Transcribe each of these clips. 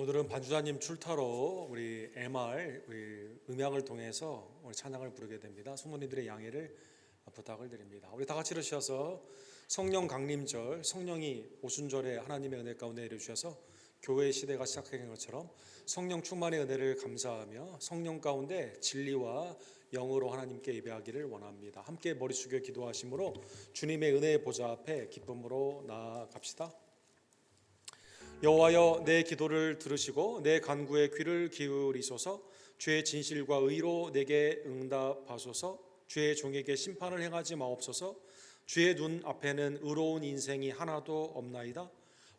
오늘은 반주자님 출타로 우리 MR 음향을 통해서 오늘 찬양을 부르게 됩니다. 성도님들의 양해를 부탁을 드립니다. 우리 다 같이 일으셔서 성령 강림절, 성령이 오순절에 하나님의 은혜 가운데 내려주셔서 교회 시대가 시작된 것처럼 성령 충만의 은혜를 감사하며 성령 가운데 진리와 영으로 하나님께 예배하기를 원합니다. 함께 머리 숙여 기도하심으로 주님의 은혜의 보좌 앞에 기쁨으로 나아갑시다. 여호와여, 내 기도를 들으시고 내 간구에 귀를 기울이소서. 주의 진실과 의로 내게 응답하소서. 주의 종에게 심판을 행하지 마옵소서. 주의 눈 앞에는 의로운 인생이 하나도 없나이다.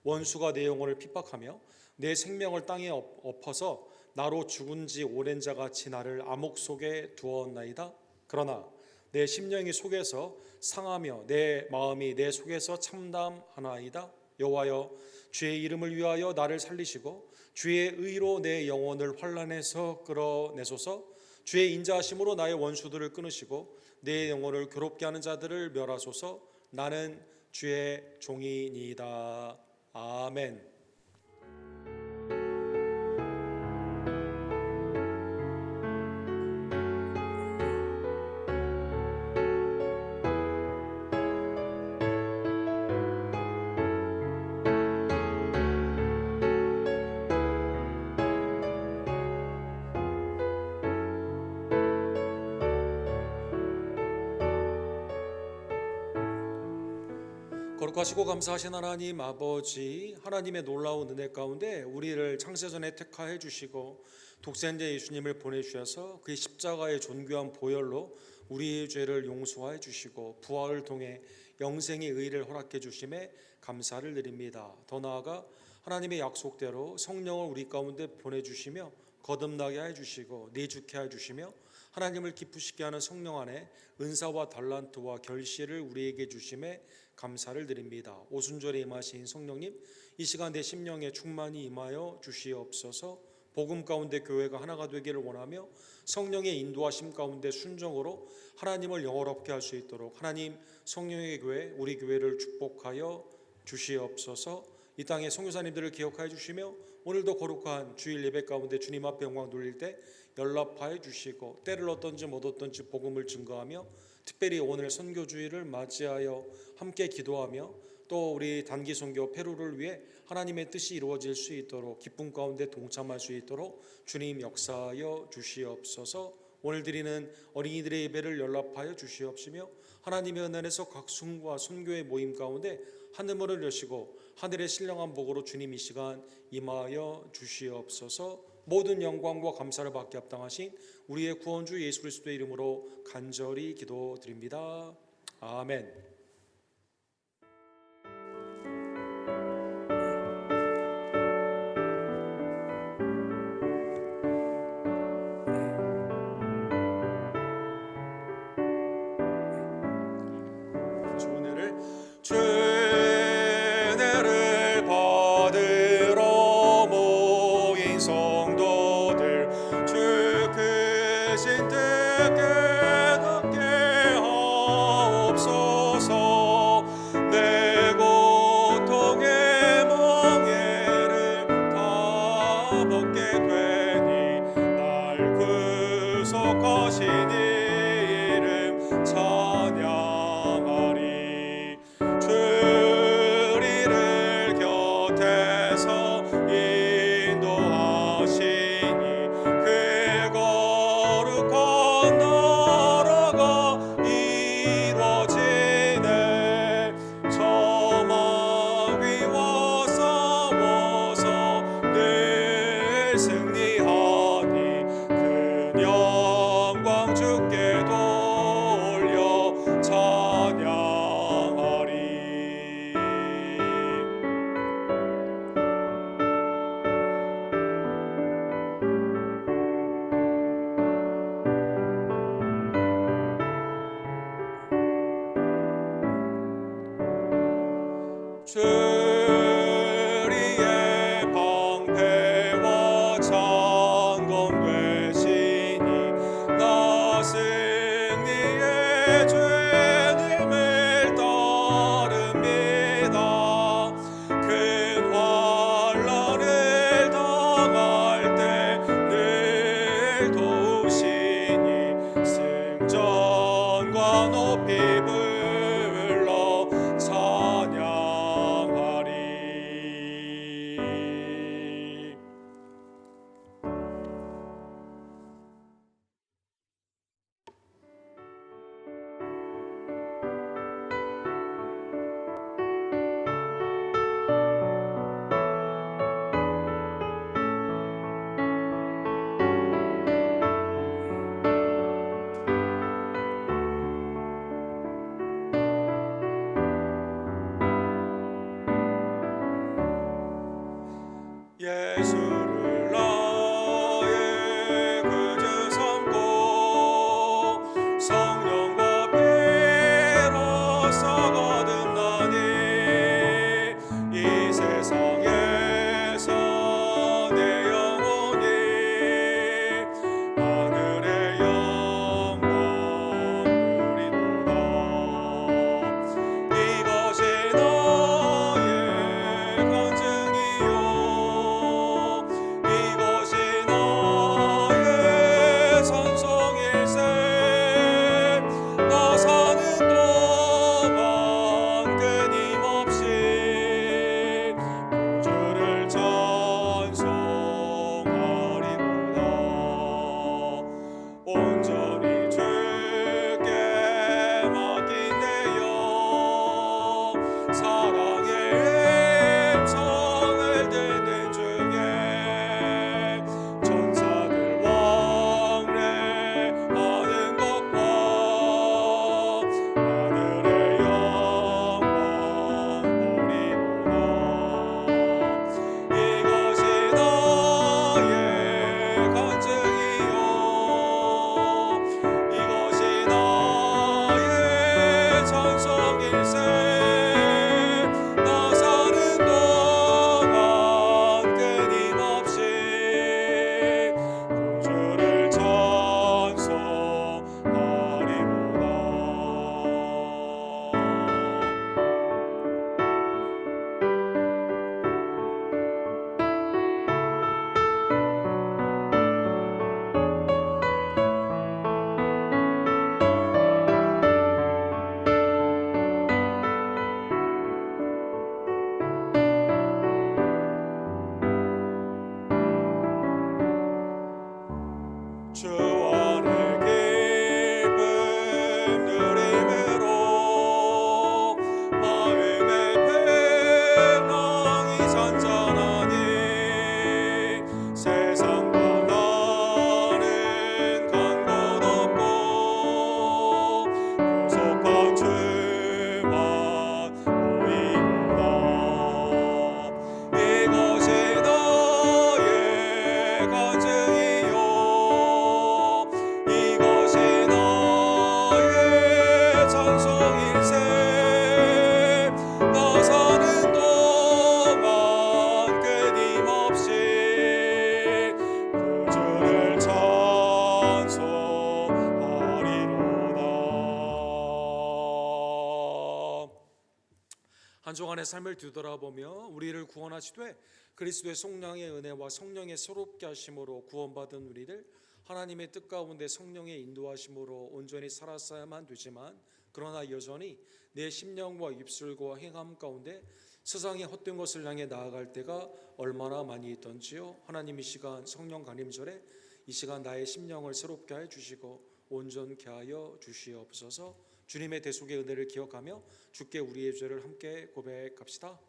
원수가 내 영혼을 핍박하며 내 생명을 땅에 엎어서 나로 죽은 지 오랜 자같이 나를 암흑 속에 두었나이다. 그러나 내 심령이 속에서 상하며 내 마음이 내 속에서 참담하나이다. 여호와여, 주의 이름을 위하여 나를 살리시고 주의 의로 내 영혼을 환난에서 끌어내소서. 주의 인자하심으로 나의 원수들을 끊으시고 내 영혼을 괴롭게 하는 자들을 멸하소서. 나는 주의 종이니이다. 아멘. 거룩하시고 감사하신 하나님 아버지, 하나님의 놀라운 은혜 가운데 우리를 창세전에 택하여 주시고 독생자 예수님을 보내주셔서 그의 십자가의 존귀한 보혈로 우리의 죄를 용서하여 주시고 부활을 통해 영생의 의를 허락해 주심에 감사를 드립니다. 더 나아가 하나님의 약속대로 성령을 우리 가운데 보내주시며 거듭나게 해주시고 내주케 해주시며 하나님을 기쁘시게 하는 성령 안에 은사와 달란트와 결실을 우리에게 주심에 감사를 드립니다. 오순절에 임하신 성령님, 이 시간 내 심령에 충만히 임하여 주시옵소서. 복음 가운데 교회가 하나가 되기를 원하며 성령의 인도하심 가운데 순종으로 하나님을 영화롭게 할 수 있도록 하나님 성령의 교회, 우리 교회를 축복하여 주시옵소서. 이 땅의 선교사님들을 기억하여 주시며 오늘도 거룩한 주일 예배 가운데 주님 앞에 영광 돌릴 때 연락하여 주시고 때를 어떤지 못 어떤지 복음을 증거하며 특별히 오늘 선교주일을 맞이하여 함께 기도하며 또 우리 단기 선교 페루를 위해 하나님의 뜻이 이루어질 수 있도록 기쁨 가운데 동참할 수 있도록 주님 역사하여 주시옵소서. 오늘 드리는 어린이들의 예배를 연락하여 주시옵시며 하나님의 은혜에서 각순과 선교의 모임 가운데 하늘문을 여시고 하늘의 신령한 복으로 주님 이 시간 임하여 주시옵소서. 모든 영광과 감사를 받게 합당하신 우리의 구원주 예수 그리스도의 이름으로 간절히 기도드립니다. 아멘. 주은혜를 받으러 모인 성도들, 주 크신 뜻 깨닫게 하옵소서. 내 고통의 멍에를 다 벗게 되니 날 구속하신 이름 찬양하리. 주리를 곁에서 인도하시니 그 거룩한 나라가 이루어지네. 저막 위와 싸워서 늘 승리하니 그 영광 주께 돌려 찬양하리. 주리의 방패와 창검 되시니 나 승리의 주님을 따릅니다. 큰 환난을 다 예수를 나의 구주 삼고 성령과 피로써 거듭나니 이 세상에서 내 영혼이 하늘의 영광 누리도다. 이것이 나의 간증이요 이것이 나의 산성일세. 나 사는 동안 끊임없이 구주를 찬송하리로다. 온전히 주께 맡긴 내 영 사랑의 음성을 듣는 중에 천사들 왕래하는 것과 하늘의 영광 보리로다. 이것이 나의 간증이요 이것이 나의 찬송일세. 나 사는 동안 끊임없이 구주를 찬송하리로다. 주 안에 기쁨 누림으로 마음의 평강이 잔잔하니 세상과 나는 간 곳 없고 구속한 주만 보이노라. 이것이 나의 간증이요 이것이 나의 찬송일세. 나 사는 동안 끊임없이 구주를 찬송하리로다. 한 주간의 삶을 뒤돌아보며 우리를 구원하시되 그리스도의 속량의 은혜와 성령의 새롭게 하심으로 구원받은 우리를 하나님의 뜻 가운데 성령의 인도하심으로 온전히 살았어야만 되지만 그러나 여전히 내 심령과 입술과 행함 가운데 세상의 헛된 것을 향해 나아갈 때가 얼마나 많이 있던지요. 하나님 이 시간 성령 간임절에 이 시간 나의 심령을 새롭게 해 주시고 온전케 하여 주시옵소서. 주님의 대속의 은혜를 기억하며 주께 우리의 죄를 함께 고백합시다.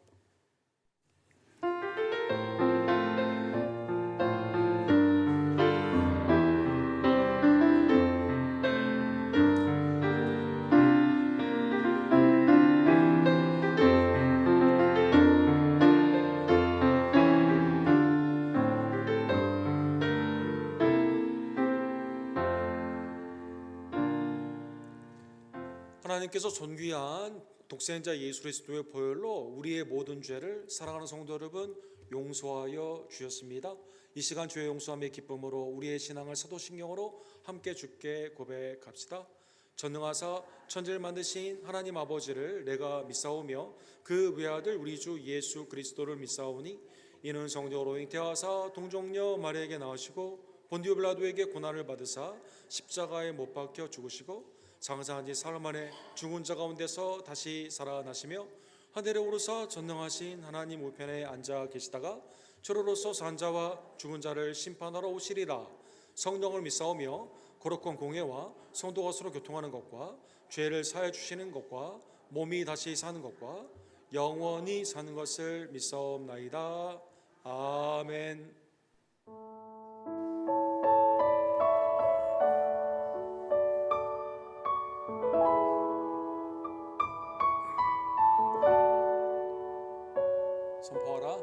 하나님께서 존귀한 독생자 예수 그리스도의 보혈로 우리의 모든 죄를 사랑하는 성도 여러분 용서하여 주셨습니다. 이 시간 죄 용서함의 기쁨으로 우리의 신앙을 사도신경으로 함께 주께 고백합시다. 전능하사 천지를 만드신 하나님 아버지를 내가 믿사오며 그 외아들 우리 주 예수 그리스도를 믿사오니 이는 성령으로 잉태하사 동정녀 마리아에게 나으시고 본디오 빌라도에게 고난을 받으사 십자가에 못 박혀 죽으시고 장사한 지 사흘 만에 죽은 자 가운데서 다시 살아나시며 하늘에 오르사 전능하신 하나님 우편에 앉아 계시다가 주로로서 산 자와 죽은 자를 심판하러 오시리라. 성령을 믿사오며 거룩한 공회와 성도가 서로 교통하는 것과 죄를 사해 주시는 것과 몸이 다시 사는 것과 영원히 사는 것을 믿사옵나이다. 아멘. 선포하라.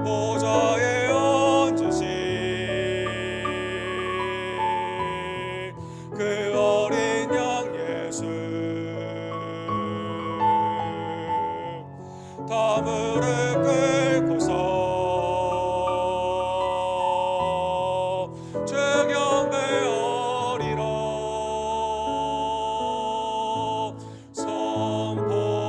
보좌에 앉으신 그 어린 양 예수 다 무릎 꿇고서 주 경배하리라 선포하라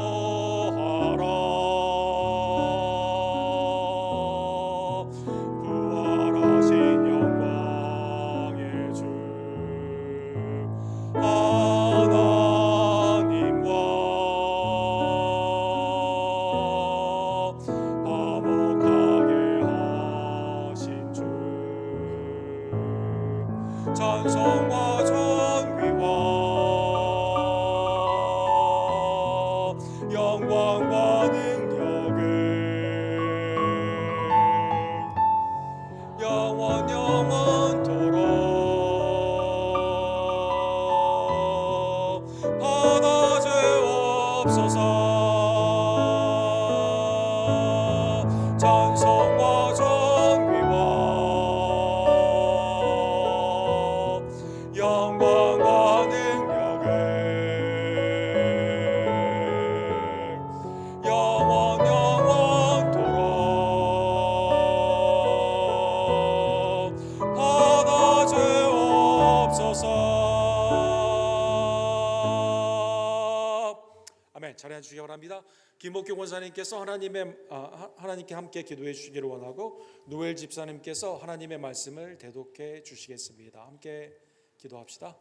부활하신 영광의 주 하나님과 화목하게 하신 주 찬송과 존귀와 영광과 능력을 영원 영원토록 받아 주옵소서 찬송과 존귀와 영광과 능력을 영원 영원토록 받아 주옵소서. 아멘. 자리해 주시기 바랍니다. 김목경 원사님께서 하나님께 함께 기도해 주시기를 원하고 노엘 집사님께서 하나님의 말씀을 대독해 주시겠습니다. 함께 기도합시다.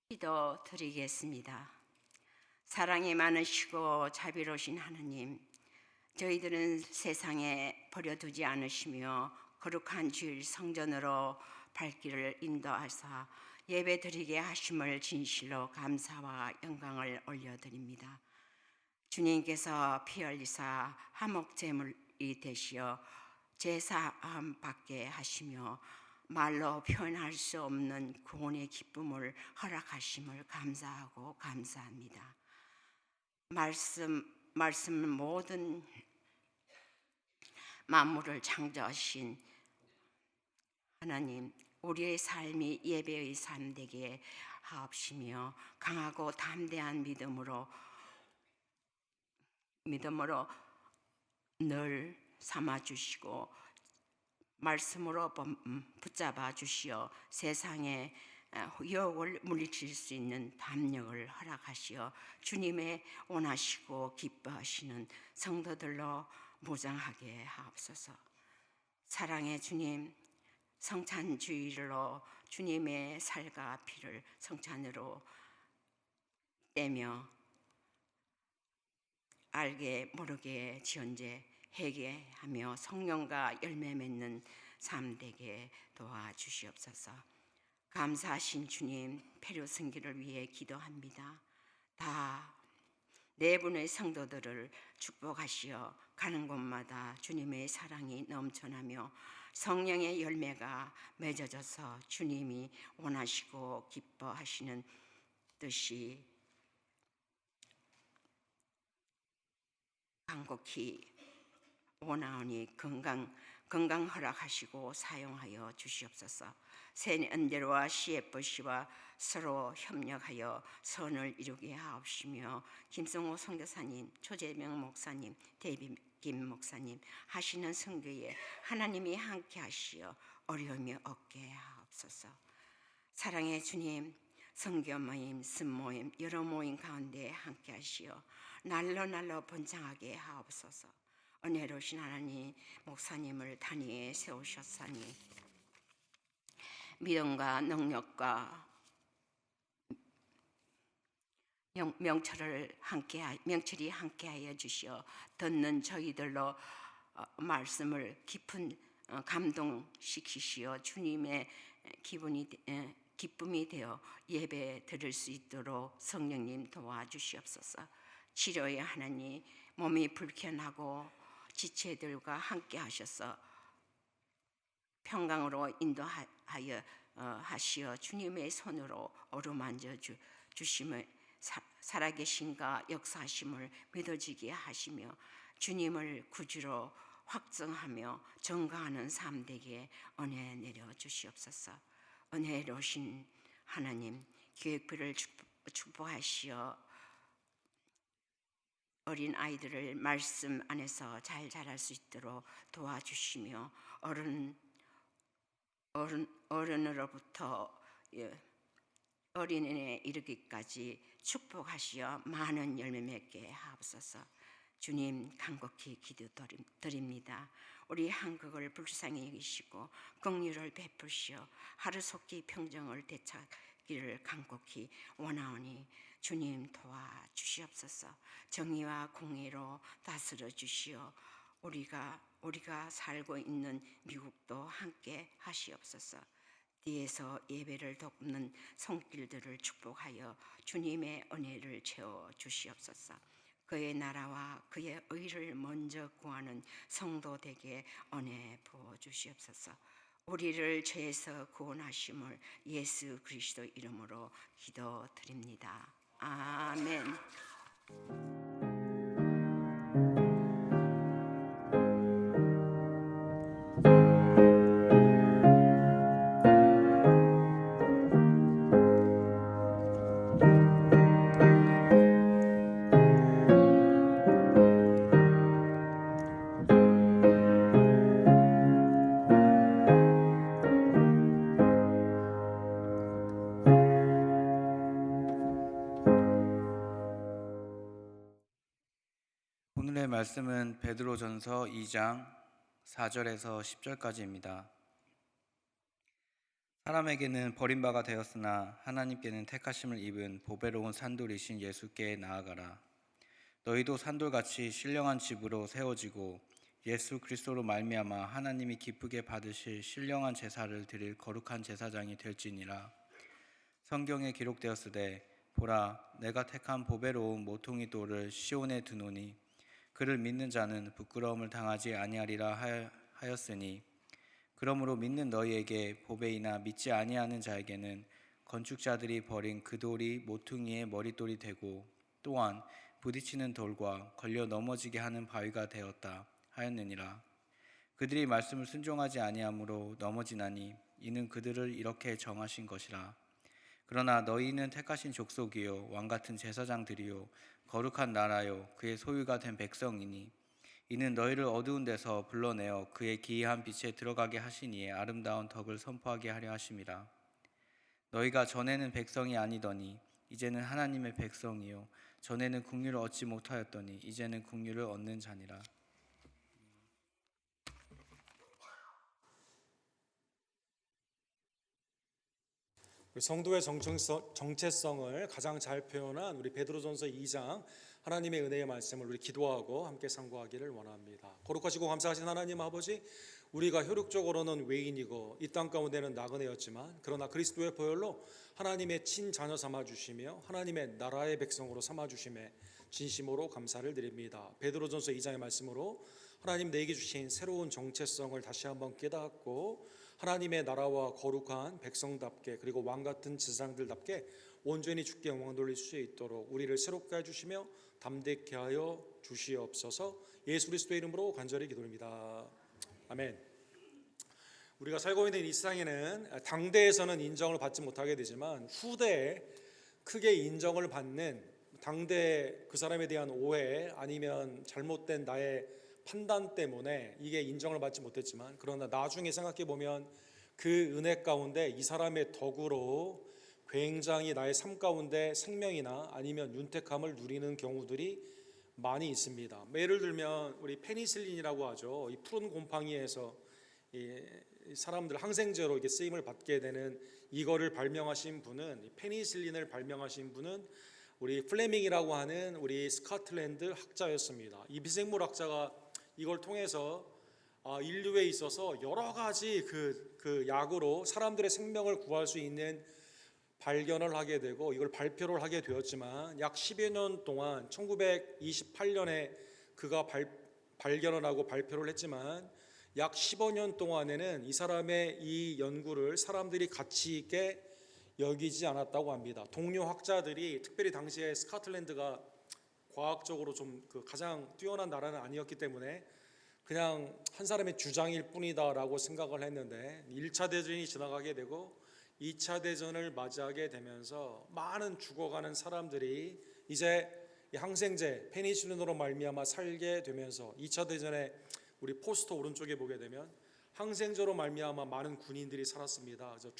기도 드리겠습니다. 사랑이 많으시고 자비로우신 하느님, 저희들은 세상에 버려두지 않으시며 거룩한 주일 성전으로 발길을 인도하사 예배드리게 하심을 진실로 감사와 영광을 올려드립니다. 주님께서 피 흘리사 화목제물이 되시어 제사함 받게 하시며 말로 표현할 수 없는 구원의 기쁨을 허락하심을 감사하고 감사합니다. 말씀 모든 만물을 창조하신 하나님, 우리의 삶이 예배의 삶 되게 하옵시며 강하고 담대한 믿음으로 늘 삼아주시고 말씀으로 붙잡아 주시어 세상의 유혹을 물리칠 수 있는 담력을 허락하시어 주님의 원하시고 기뻐하시는 성도들로 무장하게 하옵소서. 사랑의 주님, 성찬주일로 주님의 살과 피를 성찬으로 떼며 알게 모르게 지언제 회개하며 성령과 열매 맺는 삶 되게 도와주시옵소서. 감사하신 주님, 패류 승기를 위해 기도합니다. 다 네 분의 성도들을 축복하시어 가는 곳마다 주님의 사랑이 넘쳐나며 성령의 열매가 맺어져서 주님이 원하시고 기뻐하시는 뜻이 간곡히 원하오니 건강 허락하시고 사용하여 주시옵소서. 새恩대로와 CFC와 서로 협력하여 선을 이루게 하옵시며 김성호 선교사님, 초재명 목사님, 대김 목사님 하시는 선교에 하나님이 함께 하시어 어려움이 없게 하옵소서. 사랑의 주님, 선교 모임, 승모임, 여러 모임 가운데 함께 하시어 날로 번창하게 하옵소서. 은혜로우신 하나님, 목사님을 단위에 세우셨사니 믿음과 능력과 명철이 함께하여 주시어 듣는 저희들로 말씀을 깊은 감동시키시어 주님의 기쁨이 되어 예배 드릴 수 있도록 성령님 도와주시옵소서. 치료의 하나님, 몸이 불편하고 지체들과 함께 하셔서 평강으로 인도하여 하시어 주님의 손으로 어루만져 주심을 살아계신가 역사하심을 믿어지게 하시며 주님을 구주로 확정하며 증거하는 삶 되게 은혜 내려 주시옵소서. 은혜로우신 하나님, 교육비를 축복하시어 어린 아이들을 말씀 안에서 잘 자랄 수 있도록 도와주시며 어른으로부터 어린이에 이르기까지 축복하시어 많은 열매 맺게 하옵소서. 주님 간곡히 기도드립니다. 우리 한국을 불쌍히 여기시고 긍휼을 베푸시어 하루속히 평정을 되찾기를 간곡히 원하오니 주님 도와주시옵소서. 정의와 공의로 다스려 주시어 우리가 살고 있는 미국도 함께 하시옵소서. 뒤에서 예배를 돕는 손길들을 축복하여 주님의 은혜를 채워 주시옵소서. 그의 나라와 그의 의를 먼저 구하는 성도 되게 은혜 부어 주시옵소서. 우리를 죄에서 구원하심을 예수 그리스도 이름으로 기도드립니다. 아멘. 오늘의 말씀은 베드로전서 2장 4절에서 10절까지입니다. 사람에게는 버림바가 되었으나 하나님께는 택하심을 입은 보배로운 산돌이신 예수께 나아가라. 너희도 산돌같이 신령한 집으로 세워지고 예수 그리스도로 말미암아 하나님이 기쁘게 받으실 신령한 제사를 드릴 거룩한 제사장이 될지니라. 성경에 기록되었으되 보라, 내가 택한 보배로운 모퉁이 돌을 시온에 두노니 그를 믿는 자는 부끄러움을 당하지 아니하리라 하였으니, 그러므로 믿는 너희에게 보배이나 믿지 아니하는 자에게는 건축자들이 버린 그 돌이 모퉁이의 머릿돌이 되고 또한 부딪히는 돌과 걸려 넘어지게 하는 바위가 되었다 하였느니라. 그들이 말씀을 순종하지 아니하므로 넘어지나니 이는 그들을 이렇게 정하신 것이라. 그러나 너희는 택하신 족속이요 왕같은 제사장들이요 거룩한 나라요 그의 소유가 된 백성이니 이는 너희를 어두운 데서 불러내어 그의 기이한 빛에 들어가게 하신 이의 아름다운 덕을 선포하게 하려 하심이라. 너희가 전에는 백성이 아니더니 이제는 하나님의 백성이요 전에는 긍휼을 얻지 못하였더니 이제는 긍휼을 얻는 자니라. 성도의 정체성을 가장 잘 표현한 우리 베드로전서 2장 하나님의 은혜의 말씀을 우리 기도하고 함께 상고하기를 원합니다. 거룩하시고 감사하신 하나님 아버지, 우리가 혈육적으로는 외인이고 이 땅 가운데는 나그네였지만 그러나 그리스도의 보혈로 하나님의 친자녀 삼아주시며 하나님의 나라의 백성으로 삼아주심에 진심으로 감사를 드립니다. 베드로전서 2장의 말씀으로 하나님 내게 주신 새로운 정체성을 다시 한번 깨닫고 하나님의 나라와 거룩한 백성답게 그리고 왕같은 제사장들답게 온전히 주께 영광 돌릴 수 있도록 우리를 새롭게 해주시며 담대케 하여 주시옵소서. 예수 그리스도의 이름으로 간절히 기도합니다. 아멘. 우리가 살고 있는 이 세상에는 당대에서는 인정을 받지 못하게 되지만 후대에 크게 인정을 받는, 당대 그 사람에 대한 오해 아니면 잘못된 나의 판단 때문에 이게 인정을 받지 못했지만 그러나 나중에 생각해 보면 그 은혜 가운데 이 사람의 덕으로 굉장히 나의 삶 가운데 생명이나 아니면 윤택함을 누리는 경우들이 많이 있습니다. 예를 들면 우리 페니실린이라고 하죠. 이 푸른 곰팡이에서 이 사람들 항생제로 이게 쓰임을 받게 되는 이거를 발명하신 분은, 페니실린을 발명하신 분은 우리 플레밍이라고 하는 우리 스코틀랜드 학자였습니다. 이 미생물 학자가 이걸 통해서 인류에 있어서 여러 가지 그 약으로 사람들의 생명을 구할 수 있는 발견을 하게 되고 이걸 발표를 하게 되었지만 약 10여 년 동안 1928년에 그가 발견을 하고 발표를 했지만 약 15년 동안에는 이 사람의 이 연구를 사람들이 가치 있게 여기지 않았다고 합니다. 동료 학자들이, 특별히 당시에 스코틀랜드가 과학적으로 좀 가장 뛰어난 나라는 아니었기 때문에 그냥 한 사람의 주장일 뿐이다라고 생각을 했는데, 1차 대전이 지나가게 되고 2차 대전을 맞이하게 되면서 많은 죽어가는 사람들이 이제 이 항생제 페니실린으로 말미암아 살게 되면서, 2차 대전에 우리 포스터 오른쪽에 보게 되면 항생제로 말미암아 많은 군인들이 살았습니다. 그래서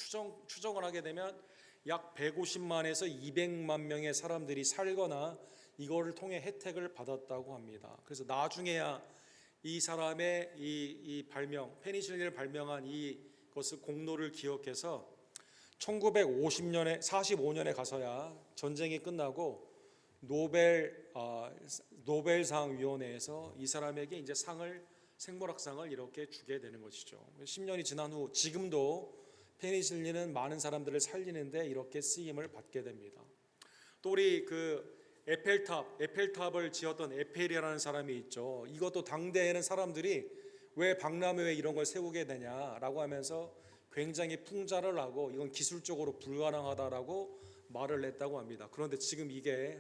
추정을 하게 되면 약 150만에서 200만 명의 사람들이 살거나 이거를 통해 혜택을 받았다고 합니다. 그래서 나중에야 이 사람의 이 발명, 페니실린을 발명한 이것을 공로를 기억해서 1950년에 45년에 가서야 전쟁이 끝나고 노벨상 위원회에서 이 사람에게 이제 생물학상을 이렇게 주게 되는 것이죠. 10년이 지난 후 지금도 페니실린은 많은 사람들을 살리는데 이렇게 쓰임을 받게 됩니다. 또 우리 에펠탑을 지었던 에펠이라는 사람이 있죠. 이것도 당대에는 사람들이 왜 박람회에 이런 걸 세우게 되냐라고 하면서 굉장히 풍자를 하고 이건 기술적으로 불가능하다라고 말을 했다고 합니다. 그런데 지금 이게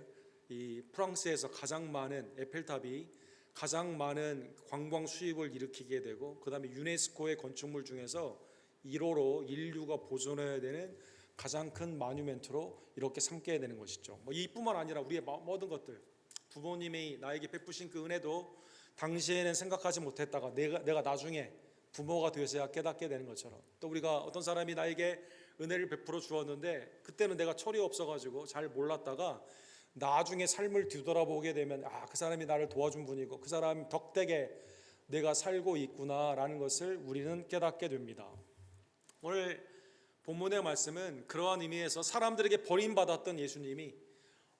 이 프랑스에서 가장 많은 에펠탑이 가장 많은 관광 수입을 일으키게 되고, 그 다음에 유네스코의 건축물 중에서 1호로 인류가 보존해야 되는 가장 큰 마뉴멘트로 이렇게 삼게 되는 것이죠. 이뿐만 아니라 우리의 모든 것들, 부모님이 나에게 베푸신 그 은혜도 당시에는 생각하지 못했다가 내가 나중에 부모가 되어서야 깨닫게 되는 것처럼, 또 우리가 어떤 사람이 나에게 은혜를 베풀어 주었는데 그때는 내가 철이 없어가지고 잘 몰랐다가 나중에 삶을 뒤돌아보게 되면 그 사람이 나를 도와준 분이고 그 사람 덕택에 내가 살고 있구나라는 것을 우리는 깨닫게 됩니다. 오늘 본문의 말씀은 그러한 의미에서 사람들에게 버림받았던 예수님이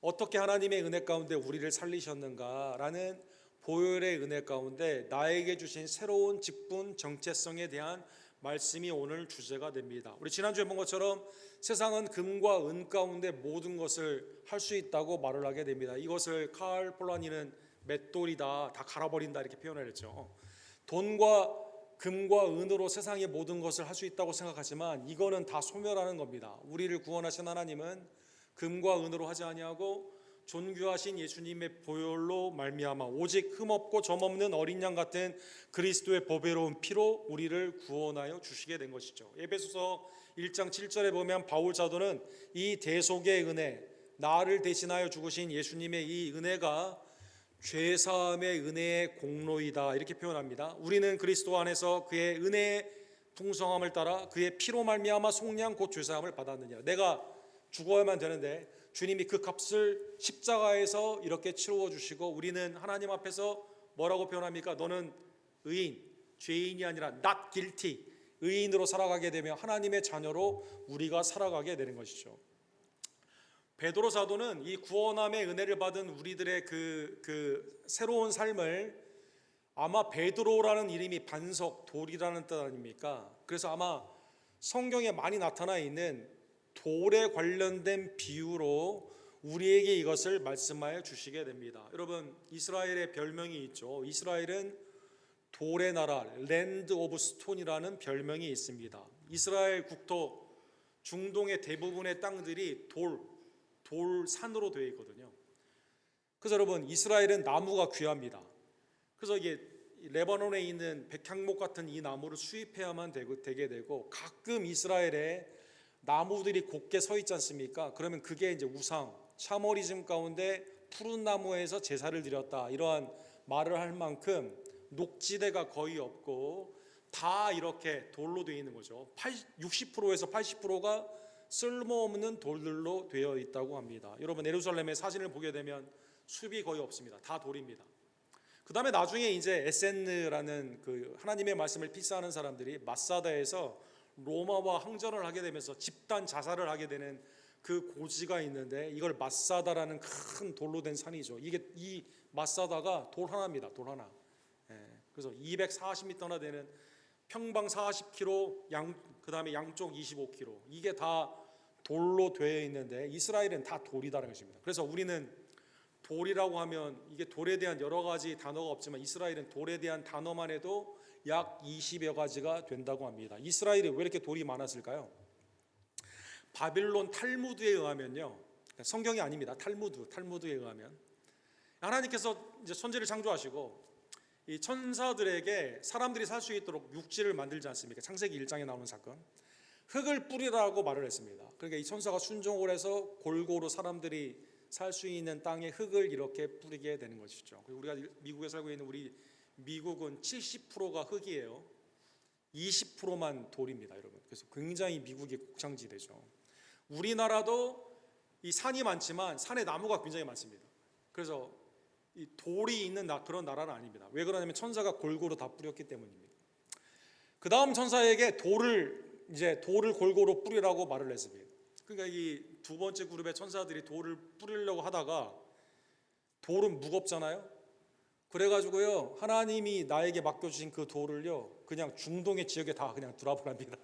어떻게 하나님의 은혜 가운데 우리를 살리셨는가라는 보혈의 은혜 가운데 나에게 주신 새로운 직분 정체성에 대한 말씀이 오늘 주제가 됩니다. 우리 지난주에 본 것처럼 세상은 금과 은 가운데 모든 것을 할 수 있다고 말을 하게 됩니다. 이것을 칼 폴라니는 맷돌이다, 다 갈아버린다 이렇게 표현을 했죠. 돈과 금과 은으로 세상의 모든 것을 할 수 있다고 생각하지만 이거는 다 소멸하는 겁니다. 우리를 구원하신 하나님은 금과 은으로 하지 아니하고 존귀하신 예수님의 보혈로 말미암아 오직 흠없고 점없는 어린 양 같은 그리스도의 보배로운 피로 우리를 구원하여 주시게 된 것이죠. 에베소서 1장 7절에 보면 바울 사도는 이 대속의 은혜, 나를 대신하여 죽으신 예수님의 이 은혜가 죄사함의 은혜의 공로이다 이렇게 표현합니다. 우리는 그리스도 안에서 그의 은혜의 풍성함을 따라 그의 피로 말미암아 속량 곧 죄사함을 받았느니라. 내가 죽어야만 되는데 주님이 그 값을 십자가에서 이렇게 치루어 주시고 우리는 하나님 앞에서 뭐라고 표현합니까? 너는 의인, 죄인이 아니라 not guilty, 의인으로 살아가게 되며 하나님의 자녀로 우리가 살아가게 되는 것이죠. 베드로 사도는 이 구원함의 은혜를 받은 우리들의 그 새로운 삶을, 아마 베드로라는 이름이 반석, 돌이라는 뜻 아닙니까? 그래서 아마 성경에 많이 나타나 있는 돌에 관련된 비유로 우리에게 이것을 말씀하여 주시게 됩니다. 여러분, 이스라엘의 별명이 있죠. 이스라엘은 돌의 나라, 랜드 오브 스톤이라는 별명이 있습니다. 이스라엘 국토 중동의 대부분의 땅들이 돌산으로 되어 있거든요. 그래서 여러분, 이스라엘은 나무가 귀합니다. 그래서 이게 레바논에 있는 백향목 같은 이 나무를 수입해야만 되게 되고, 가끔 이스라엘에 나무들이 곱게 서 있지 않습니까? 그러면 그게 이제 우상, 샤머니즘 가운데 푸른 나무에서 제사를 드렸다, 이러한 말을 할 만큼 녹지대가 거의 없고 다 이렇게 돌로 되어 있는 거죠. 60%에서 80%가 쓸모없는 돌들로 되어 있다고 합니다. 여러분, 예루살렘의 사진을 보게 되면 숲이 거의 없습니다. 다 돌입니다. 그 다음에 나중에 이제 에센느라는 그 하나님의 말씀을 필사하는 사람들이 마사다에서 로마와 항전을 하게 되면서 집단 자살을 하게 되는 그 고지가 있는데, 이걸 마사다라는 큰 돌로 된 산이죠. 이 마사다가 돌 하나입니다. 돌 하나. 그래서 240m나 되는 평방 40km, 그 다음에 양쪽 25km, 이게 다 돌로 되어 있는데 이스라엘은 다 돌이다라는 것입니다. 그래서 우리는 돌이라고 하면 이게 돌에 대한 여러 가지 단어가 없지만 이스라엘은 돌에 대한 단어만 해도 약 20여 가지가 된다고 합니다. 이스라엘이 왜 이렇게 돌이 많았을까요? 바빌론 탈무드에 의하면요, 성경이 아닙니다. 탈무드에 의하면 하나님께서 이제 천지를 창조하시고 이 천사들에게 사람들이 살 수 있도록 육지를 만들지 않습니까? 창세기 1장에 나오는 사건. 흙을 뿌리라고 말을 했습니다. 그러니까 이 천사가 순종을 해서 골고루 사람들이 살 수 있는 땅에 흙을 이렇게 뿌리게 되는 것이죠. 그리고 우리가 미국에 살고 있는 우리 미국은 70%가 흙이에요. 20%만 돌입니다, 여러분. 그래서 굉장히 미국이 곡창지대죠. 우리나라도 이 산이 많지만 산에 나무가 굉장히 많습니다. 그래서 이 돌이 있는 그런 나라는 아닙니다. 왜 그러냐면 천사가 골고루 다 뿌렸기 때문입니다. 그 다음 천사에게 돌을 골고루 뿌리라고 말을 했습니다. 그러니까 이 두 번째 그룹의 천사들이 돌을 뿌리려고 하다가 돌은 무겁잖아요. 그래가지고요, 하나님이 나에게 맡겨주신 그 돌을요, 그냥 중동의 지역에 다 그냥 두라보랍니다.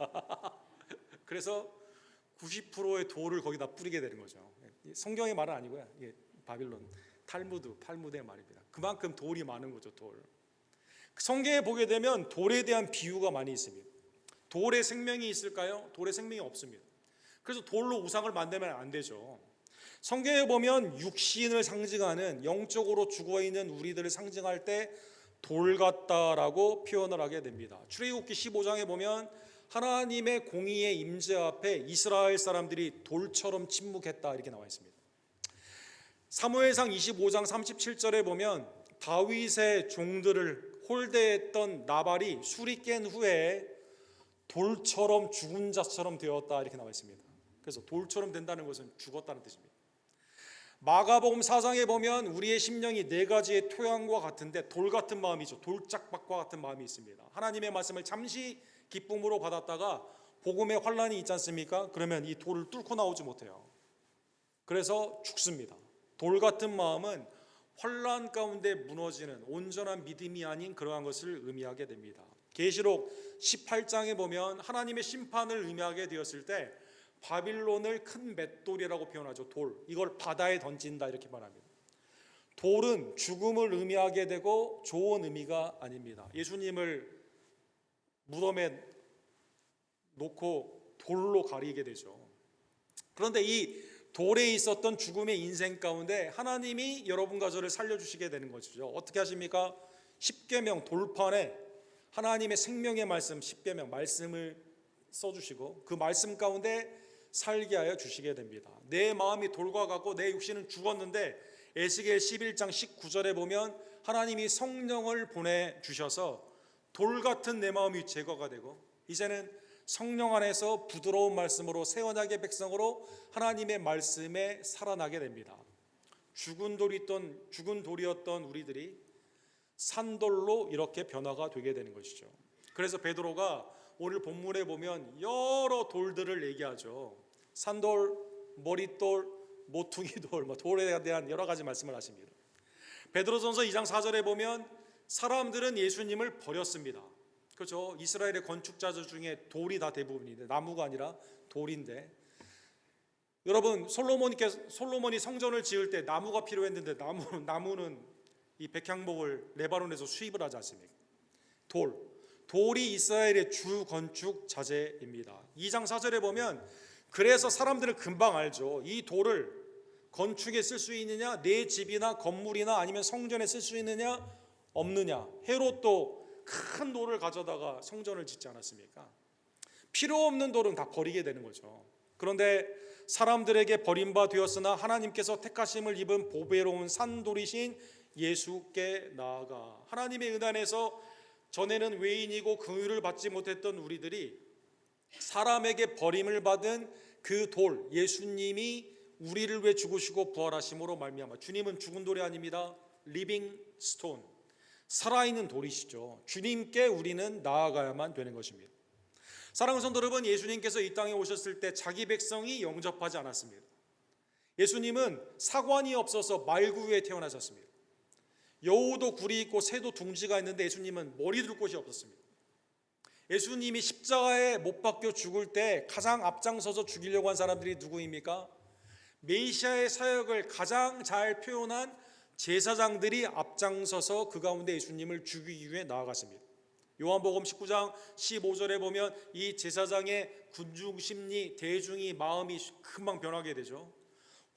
그래서 90%의 돌을 거기다 뿌리게 되는 거죠. 성경의 말은 아니고요, 이게 바빌론 탈무드의 말입니다. 그만큼 돌이 많은 거죠, 돌. 성경에 보게 되면 돌에 대한 비유가 많이 있습니다. 돌에 생명이 있을까요? 돌에 생명이 없습니다. 그래서 돌로 우상을 만들면 안 되죠. 성경에 보면 육신을 상징하는 영적으로 죽어있는 우리들을 상징할 때 돌 같다라고 표현을 하게 됩니다. 출애굽기 15장에 보면 하나님의 공의의 임재 앞에 이스라엘 사람들이 돌처럼 침묵했다 이렇게 나와 있습니다. 사무엘상 25장 37절에 보면 다윗의 종들을 홀대했던 나발이 술이 깬 후에 돌처럼 죽은 자처럼 되었다 이렇게 나와 있습니다. 그래서 돌처럼 된다는 것은 죽었다는 뜻입니다. 마가복음 4장에 보면 우리의 심령이 네 가지의 토양과 같은데 돌 같은 마음이죠. 돌짝밭과 같은 마음이 있습니다. 하나님의 말씀을 잠시 기쁨으로 받았다가 복음의 환란이 있지 않습니까? 그러면 이 돌을 뚫고 나오지 못해요. 그래서 죽습니다. 돌 같은 마음은 환란 가운데 무너지는 온전한 믿음이 아닌 그러한 것을 의미하게 됩니다. 계시록 18장에 보면 하나님의 심판을 의미하게 되었을 때 바빌론을 큰 맷돌이라고 표현하죠. 돌, 이걸 바다에 던진다 이렇게 말합니다. 돌은 죽음을 의미하게 되고 좋은 의미가 아닙니다. 예수님을 무덤에 놓고 돌로 가리게 되죠. 그런데 이 돌에 있었던 죽음의 인생 가운데 하나님이 여러분과 저를 살려주시게 되는 것이죠. 어떻게 하십니까? 십계명 돌판에 하나님의 생명의 말씀, 십계명 말씀을 써주시고 그 말씀 가운데 살게 하여 주시게 됩니다. 내 마음이 돌과 같고 내 육신은 죽었는데 에스겔 11장 19절에 보면 하나님이 성령을 보내주셔서 돌 같은 내 마음이 제거가 되고 이제는 성령 안에서 부드러운 말씀으로 새 언약의 백성으로 하나님의 말씀에 살아나게 됩니다. 죽은 돌이었던 우리들이 산돌로 이렇게 변화가 되게 되는 것이죠. 그래서 베드로가 오늘 본문에 보면 여러 돌들을 얘기하죠. 산돌, 머릿돌, 모퉁이돌, 돌에 대한 여러 가지 말씀을 하십니다. 베드로전서 2장 4절에 보면 사람들은 예수님을 버렸습니다. 그렇죠. 이스라엘의 건축자들 중에 돌이 다 대부분인데 나무가 아니라 돌인데 여러분 솔로몬이 성전을 지을 때 나무가 필요했는데 나무는 이 백향목을 레바논에서 수입을 하지 않습니까? 돌이 이스라엘의 주 건축 자재입니다. 2장 4절에 보면 그래서 사람들은 금방 알죠. 이 돌을 건축에 쓸 수 있느냐, 내 집이나 건물이나 아니면 성전에 쓸 수 있느냐 없느냐. 헤롯도 큰 돌을 가져다가 성전을 짓지 않았습니까? 필요 없는 돌은 다 버리게 되는 거죠. 그런데 사람들에게 버림바 되었으나 하나님께서 택하심을 입은 보배로운 산돌이신 예수께 나아가 하나님의 은혜에서 전에는 외인이고 긍휼을 받지 못했던 우리들이 사람에게 버림을 받은 그 돌 예수님이 우리를 위해 죽으시고 부활하심으로 말미암아 주님은 죽은 돌이 아닙니다. 리빙 스톤 살아있는 돌이시죠. 주님께 우리는 나아가야만 되는 것입니다. 사랑하는 성도 여러분, 예수님께서 이 땅에 오셨을 때 자기 백성이 영접하지 않았습니다. 예수님은 사관이 없어서 말구 위에 태어나셨습니다. 여우도 굴이 있고 새도 둥지가 있는데 예수님은 머리 둘 곳이 없었습니다. 예수님이 십자가에 못 박혀 죽을 때 가장 앞장서서 죽이려고 한 사람들이 누구입니까? 메시아의 사역을 가장 잘 표현한 제사장들이 앞장서서 그 가운데 예수님을 죽이기 위해 나아갔습니다. 요한복음 19장 15절에 보면 이 제사장의 군중심리, 대중이 마음이 금방 변하게 되죠.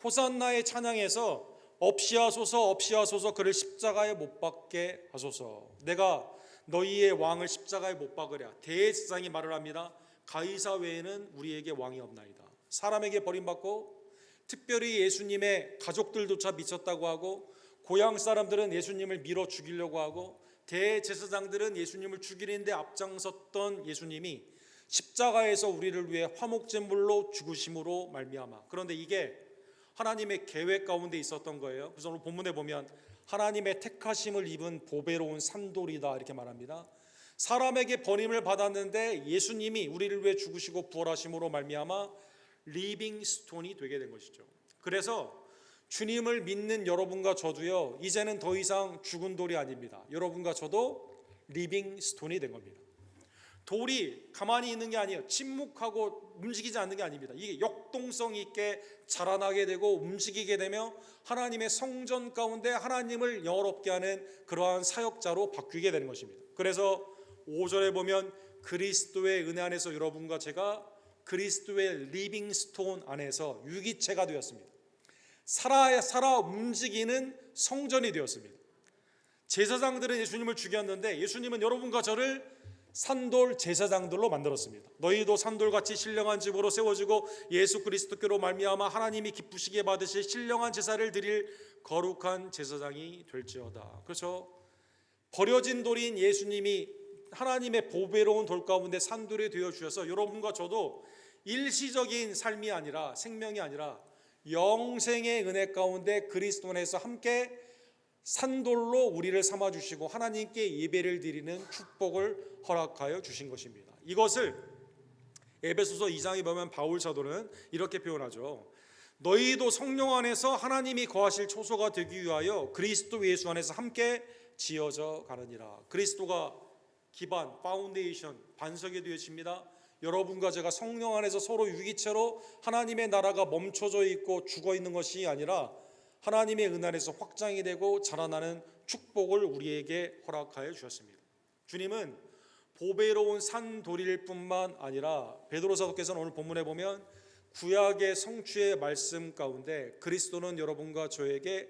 호산나의 찬양에서 없이하소서 없이하소서 그를 십자가에 못 박게 하소서. 내가 너희의 왕을 십자가에 못 박으랴. 대제사장이 말을 합니다. 가이사 외에는 우리에게 왕이 없나이다. 사람에게 버림받고 특별히 예수님의 가족들조차 미쳤다고 하고 고향 사람들은 예수님을 밀어 죽이려고 하고 대제사장들은 예수님을 죽이는데 앞장섰던 예수님이 십자가에서 우리를 위해 화목제물로 죽으심으로 말미암아. 그런데 이게 하나님의 계획 가운데 있었던 거예요. 그래서 오늘 본문에 보면 하나님의 택하심을 입은 보배로운 산돌이다 이렇게 말합니다. 사람에게 버림을 받았는데 예수님이 우리를 위해 죽으시고 부활하심으로 말미암아 리빙 스톤이 되게 된 것이죠. 그래서 주님을 믿는 여러분과 저도요, 이제는 더 이상 죽은 돌이 아닙니다. 여러분과 저도 리빙 스톤이 된 겁니다. 돌이 가만히 있는 게 아니에요. 침묵하고 움직이지 않는 게 아닙니다. 이게 역동성 있게 자라나게 되고 움직이게 되며 하나님의 성전 가운데 하나님을 영화롭게 하는 그러한 사역자로 바뀌게 되는 것입니다. 그래서 5절에 보면 그리스도의 은혜 안에서 여러분과 제가 그리스도의 리빙 스톤 안에서 유기체가 되었습니다. 살아 움직이는 성전이 되었습니다. 제사장들은 예수님을 죽였는데 예수님은 여러분과 저를 산돌 제사장들로 만들었습니다. 너희도 산돌같이 신령한 집으로 세워지고 예수 그리스도께로 말미암아 하나님이 기쁘시게 받으실 신령한 제사를 드릴 거룩한 제사장이 될지어다. 그렇죠? 버려진 돌인 예수님이 하나님의 보배로운 돌 가운데 산돌이 되어 주셔서 여러분과 저도 일시적인 삶이 아니라 생명이 아니라 영생의 은혜 가운데 그리스도 안에서 함께 산돌로 우리를 삼아 주시고 하나님께 예배를 드리는 축복을 허락하여 주신 것입니다. 이것을 에베소서 2장에 보면 바울 사도는 이렇게 표현하죠. 너희도 성령 안에서 하나님이 거하실 초소가 되기 위하여 그리스도 예수 안에서 함께 지어져 가느니라. 그리스도가 기반, 파운데이션, 반석이 되어집니다. 여러분과 제가 성령 안에서 서로 유기체로 하나님의 나라가 멈춰져 있고 죽어 있는 것이 아니라 하나님의 은혜 안에서 확장이 되고 자라나는 축복을 우리에게 허락하여 주셨습니다. 주님은 보배로운 산돌일 뿐만 아니라 베드로 사도께서는 오늘 본문에 보면 구약의 성취의 말씀 가운데 그리스도는 여러분과 저에게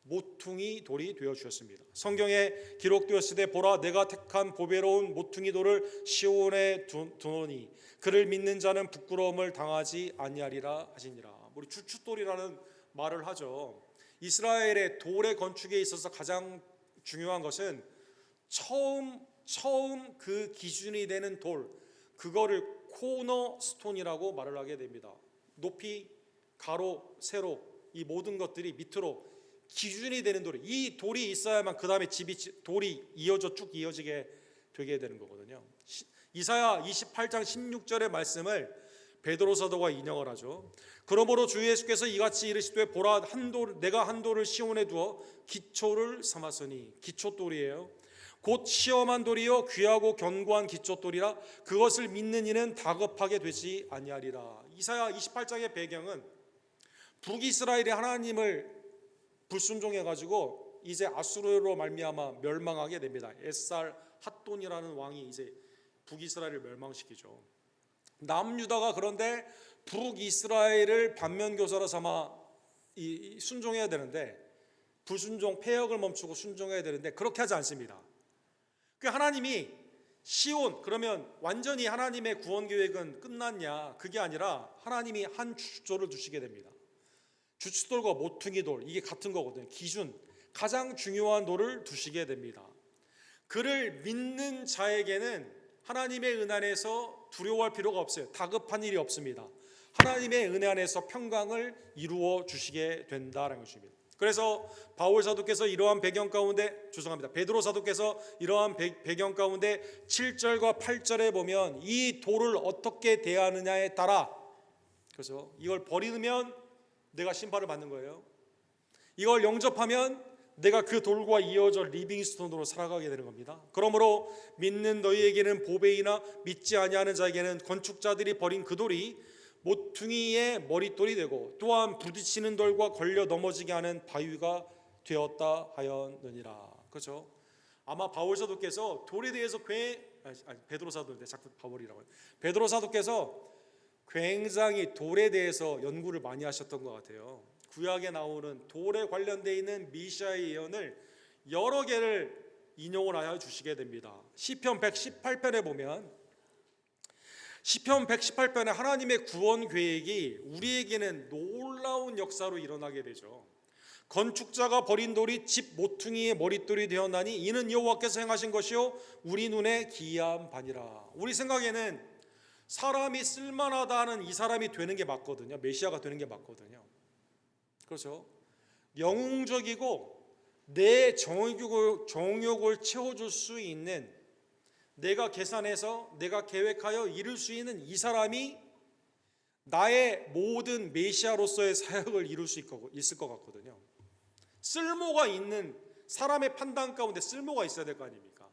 모퉁이 돌이 되어 주셨습니다. 성경에 기록되었을 때 보라 내가 택한 보배로운 모퉁이 돌을 시온에 두노니 그를 믿는 자는 부끄러움을 당하지 아니하리라 하시니라. 우리 주춧돌이라는 말을 하죠. 이스라엘의 돌의 건축에 있어서 가장 중요한 것은 처음 그 기준이 되는 돌, 그거를 코너스톤이라고 말을 하게 됩니다. 높이, 가로, 세로 이 모든 것들이 밑으로 기준이 되는 돌이, 이 돌이 있어야만 그 다음에 돌이 쭉 이어지게 되게 되는 거거든요. 이사야 28장 16절의 말씀을 베드로 사도가 인용을 하죠. 그러므로 주 예수께서 이같이 이르시되 보라 내가 한 돌을 시온에 두어 기초를 삼았으니, 기초돌이에요. 곧 시험한 돌이요 귀하고 견고한 기초돌이라 그것을 믿는 이는 다급하게 되지 아니하리라. 이사야 28장의 배경은 북이스라엘이 하나님을 불순종해 가지고 이제 아수르로 말미암아 멸망하게 됩니다. 에살 핫돈이라는 왕이 이제 북이스라엘을 멸망시키죠. 남유다가 그런데 북이스라엘을 반면교사로 삼아 순종해야 되는데 불순종 폐역을 멈추고 순종해야 되는데 그렇게 하지 않습니다. 그 하나님이 시온 그러면 완전히 하나님의 구원 계획은 끝났냐? 그게 아니라 하나님이 한 주춧돌을 두시게 됩니다. 주춧돌과 모퉁이 돌 이게 같은 거거든요. 기준 가장 중요한 돌을 두시게 됩니다. 그를 믿는 자에게는 하나님의 은혜 안에서 두려워할 필요가 없어요. 다급한 일이 없습니다. 하나님의 은혜 안에서 평강을 이루어 주시게 된다는 것입니다. 그래서 바울 사도께서 이러한 배경 가운데 베드로 사도께서 이러한 배경 가운데 7절과 8절에 보면 이 돌을 어떻게 대하느냐에 따라, 그래서 이걸 버리면 내가 심판을 받는 거예요. 이걸 영접하면 내가 그 돌과 이어져 리빙스톤으로 살아가게 되는 겁니다. 그러므로 믿는 너희에게는 보배이나 믿지 아니하는 자에게는 건축자들이 버린 그 돌이 모퉁이의 머릿돌이 되고 또한 부딪히는 돌과 걸려 넘어지게 하는 바위가 되었다 하였느니라. 그렇죠? 아마 바울 사도께서 돌에 대해서 베드로 사도인데 자꾸 바울이라고 해요. 베드로 사도께서 굉장히 돌에 대해서 연구를 많이 하셨던 것 같아요. 구약에 나오는 돌에 관련되어 있는 미시아의 예언을 여러 개를 인용을 하여 주시게 됩니다. 시편 118편에 보면 시편 118편에 하나님의 구원 계획이 우리에게는 놀라운 역사로 일어나게 되죠. 건축자가 버린 돌이 집 모퉁이의 머릿돌이 되었나니 이는 여호와께서 행하신 것이요 우리 눈에 기이한 바니라. 우리 생각에는 사람이 쓸만하다는 이 사람이 되는 게 맞거든요. 메시아가 되는 게 맞거든요. 그렇죠? 영웅적이고 내 정욕을 채워줄 수 있는, 내가 계산해서 내가 계획하여 이룰 수 있는 이 사람이 나의 모든 메시아로서의 사역을 이룰 수 있을 것 같거든요. 쓸모가 있는, 사람의 판단 가운데 쓸모가 있어야 될 거 아닙니까?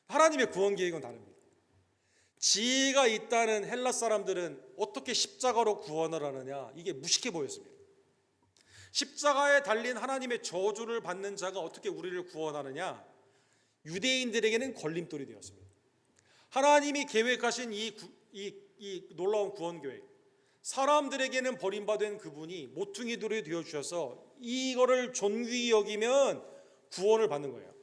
하나님의 구원 계획은 다릅니다. 지혜가 있다는 헬라 사람들은 어떻게 십자가로 구원을 하느냐, 이게 무식해 보였습니다. 십자가에 달린 하나님의 저주를 받는 자가 어떻게 우리를 구원하느냐, 유대인들에게는 걸림돌이 되었습니다. 하나님이 계획하신 이 놀라운 구원 계획, 사람들에게는 버림받은 그분이 모퉁이 돌이 되어주셔서 이거를 존귀히 여기면 구원을 받는 거예요.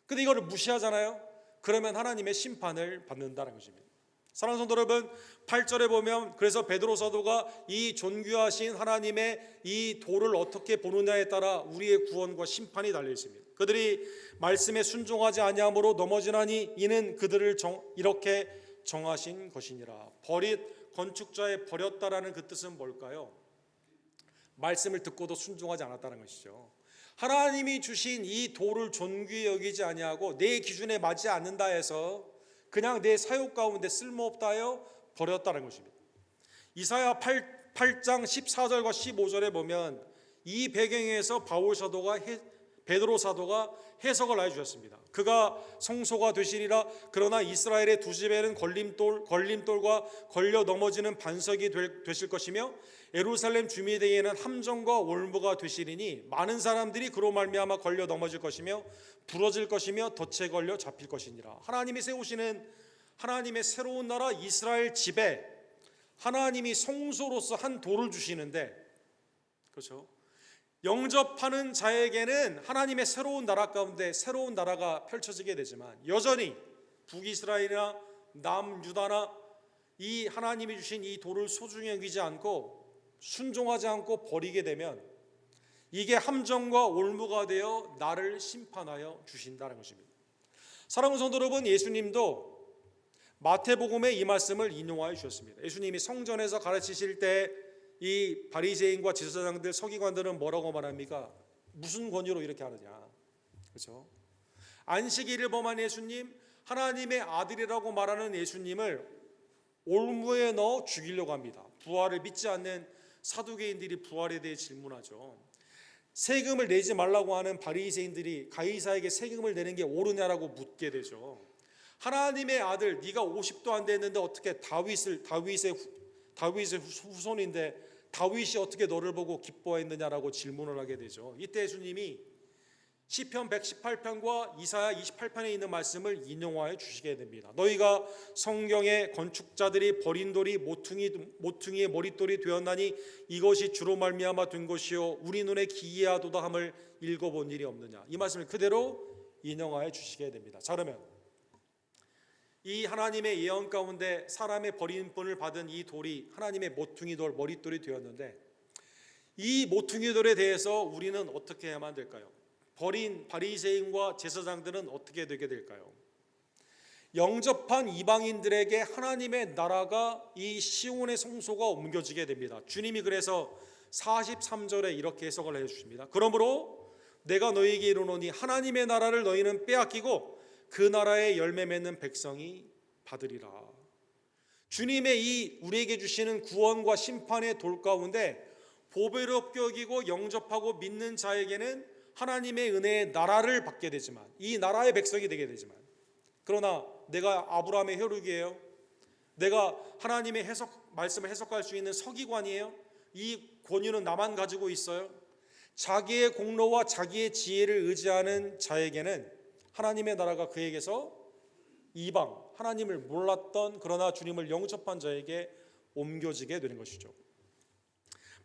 근데 이거를 무시하잖아요. 그러면 하나님의 심판을 받는다는 것입니다. 사랑하는 성도 여러분, 8절에 보면 그래서 베드로 사도가 이 존귀하신 하나님의 이 돌을 어떻게 보느냐에 따라 우리의 구원과 심판이 달려 있습니다. 그들이 말씀에 순종하지 아니함으로 넘어지나니 이는 그들을 이렇게 정하신 것이니라. 건축자의 버렸다라는 그 뜻은 뭘까요? 말씀을 듣고도 순종하지 않았다는 것이죠. 하나님이 주신 이 돌을 존귀히 여기지 아니하고 내 기준에 맞지 않는다 해서 그냥 내 사욕 가운데 쓸모없다 하여 버렸다는 것입니다. 이사야 8장 14절과 15절에 보면 이 배경에서 베드로 사도가 해석을 해주셨습니다. 그가 성소가 되시리라. 그러나 이스라엘의 두 집에는 걸림돌과 걸려 넘어지는 반석이 되실 것이며 예루살렘 주민에게는 함정과 올무가 되시리니 많은 사람들이 그로 말미암아 걸려 넘어질 것이며 부러질 것이며 덫에 걸려 잡힐 것이니라. 하나님이 세우시는 하나님의 새로운 나라 이스라엘 집에 하나님이 성소로서 한 돌을 주시는데, 그렇죠? 영접하는 자에게는 하나님의 새로운 나라 가운데 새로운 나라가 펼쳐지게 되지만 여전히 북이스라엘이나 남유다나 이 하나님이 주신 이 돌을 소중히 여기지 않고 순종하지 않고 버리게 되면 이게 함정과 올무가 되어 나를 심판하여 주신다는 것입니다. 사랑하는 성도 여러분, 예수님도 마태복음에 이 말씀을 인용하여 주셨습니다. 예수님이 성전에서 가르치실 때 이 바리새인과 제사장들, 서기관들은 뭐라고 말합니까? 무슨 권위로 이렇게 하느냐, 그렇죠? 안식일을 범한 예수님, 하나님의 아들이라고 말하는 예수님을 올무에 넣어 죽이려고 합니다. 부활을 믿지 않는 사두개인들이 부활에 대해 질문하죠. 세금을 내지 말라고 하는 바리새인들이 가이사에게 세금을 내는 게 옳으냐라고 묻게 되죠. 하나님의 아들, 네가 50도 안 됐는데 어떻게 다윗의 후손인데 다윗이 어떻게 너를 보고 기뻐했느냐라고 질문을 하게 되죠. 이때 예수님이 시편 118편과 이사야 28편에 있는 말씀을 인용하여 주시게 됩니다. 너희가 성경의 건축자들이 버린 돌이 모퉁이의 머릿돌이 되었나니 이것이 주로 말미암아 된 것이요 우리 눈에 기이하도다 함을 읽어본 일이 없느냐. 이 말씀을 그대로 인용하여 주시게 됩니다. 자, 그러면 이 하나님의 예언 가운데 사람의 버림분을 받은 이 돌이 하나님의 모퉁이돌, 머릿돌이 되었는데 이 모퉁이돌에 대해서 우리는 어떻게 해야만 될까요? 버린 바리새인과 제사장들은 어떻게 되게 될까요? 영접한 이방인들에게 하나님의 나라가 이 시온의 성소가 옮겨지게 됩니다. 주님이 그래서 43절에 이렇게 해석을 해주십니다. 그러므로 내가 너희에게 이르노니 하나님의 나라를 너희는 빼앗기고 그 나라의 열매 맺는 백성이 받으리라. 주님의 이 우리에게 주시는 구원과 심판의 돌 가운데 보배롭게 여기고 영접하고 믿는 자에게는 하나님의 은혜의 나라를 받게 되지만, 이 나라의 백성이 되게 되지만, 그러나 내가 아브라함의 혈육이에요, 내가 하나님의 말씀을 해석할 수 있는 서기관이에요, 이 권위는 나만 가지고 있어요, 자기의 공로와 자기의 지혜를 의지하는 자에게는 하나님의 나라가 그에게서 이방, 하나님을 몰랐던 그러나 주님을 영접한 자에게 옮겨지게 되는 것이죠.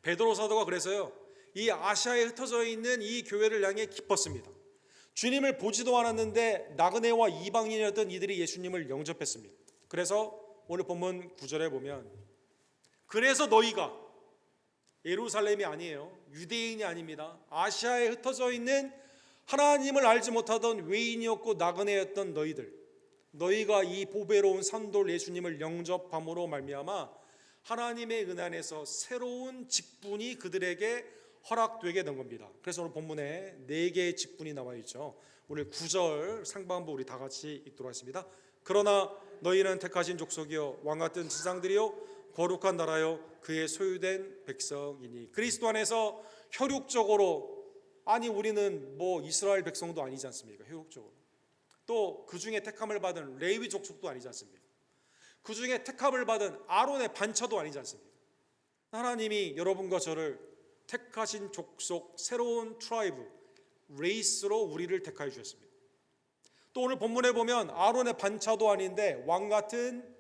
베드로 사도가 그래서요, 이 아시아에 흩어져 있는 이 교회를 향해 기뻤습니다. 주님을 보지도 않았는데 나그네와 이방인이었던 이들이 예수님을 영접했습니다. 그래서 오늘 본문 9절에 보면, 그래서 너희가, 예루살렘이 아니에요, 유대인이 아닙니다, 아시아에 흩어져 있는 하나님을 알지 못하던 외인이었고 나그네였던 너희가 이 보배로운 산돌 예수님을 영접함으로 말미암아 하나님의 은혜 안에서 새로운 직분이 그들에게 허락되게 된 겁니다. 그래서 오늘 본문에 4개의 직분이 나와 있죠. 오늘 9절 상반부 우리 다 같이 읽도록 하겠습니다. 그러나 너희는 택하신 족속이요 왕같은 지상들이요 거룩한 나라요 그의 소유된 백성이니. 그리스도 안에서 혈육적으로, 아니 우리는 뭐 이스라엘 백성도 아니지 않습니까? 혈육적으로. 또 그 중에 택함을 받은 레위 족속도 아니지 않습니까? 그 중에 택함을 받은 아론의 반차도 아니지 않습니까? 하나님이 여러분과 저를 택하신 족속, 새로운 트라이브, 레이스로 우리를 택하여 주셨습니다. 또 오늘 본문에 보면 아론의 반차도 아닌데 왕같은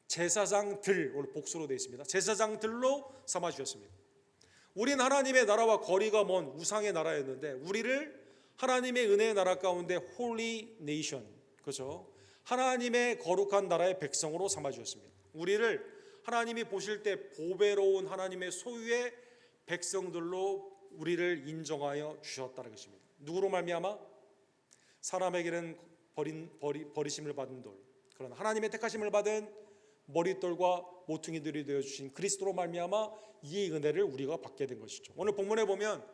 제사장들, 오늘 복수로 되어 있습니다. 제사장들로 삼아 주셨습니다. 우린 하나님의 나라와 거리가 먼 우상의 나라였는데 우리를 하나님의 은혜의 나라 가운데 홀리 네이션, 그렇죠? 하나님의 거룩한 나라의 백성으로 삼아 주셨습니다. 우리를 하나님이 보실 때 보배로운 하나님의 소유의 백성들로 우리를 인정하여 주셨다는 것입니다. 누구로 말미암아? 사람에게는 버리심을 받은 돌, 그러나 하나님의 택하심을 받은 머릿돌과 모퉁이들이 되어주신 그리스도로 말미암아 이 은혜를 우리가 받게 된 것이죠. 오늘 본문에 보면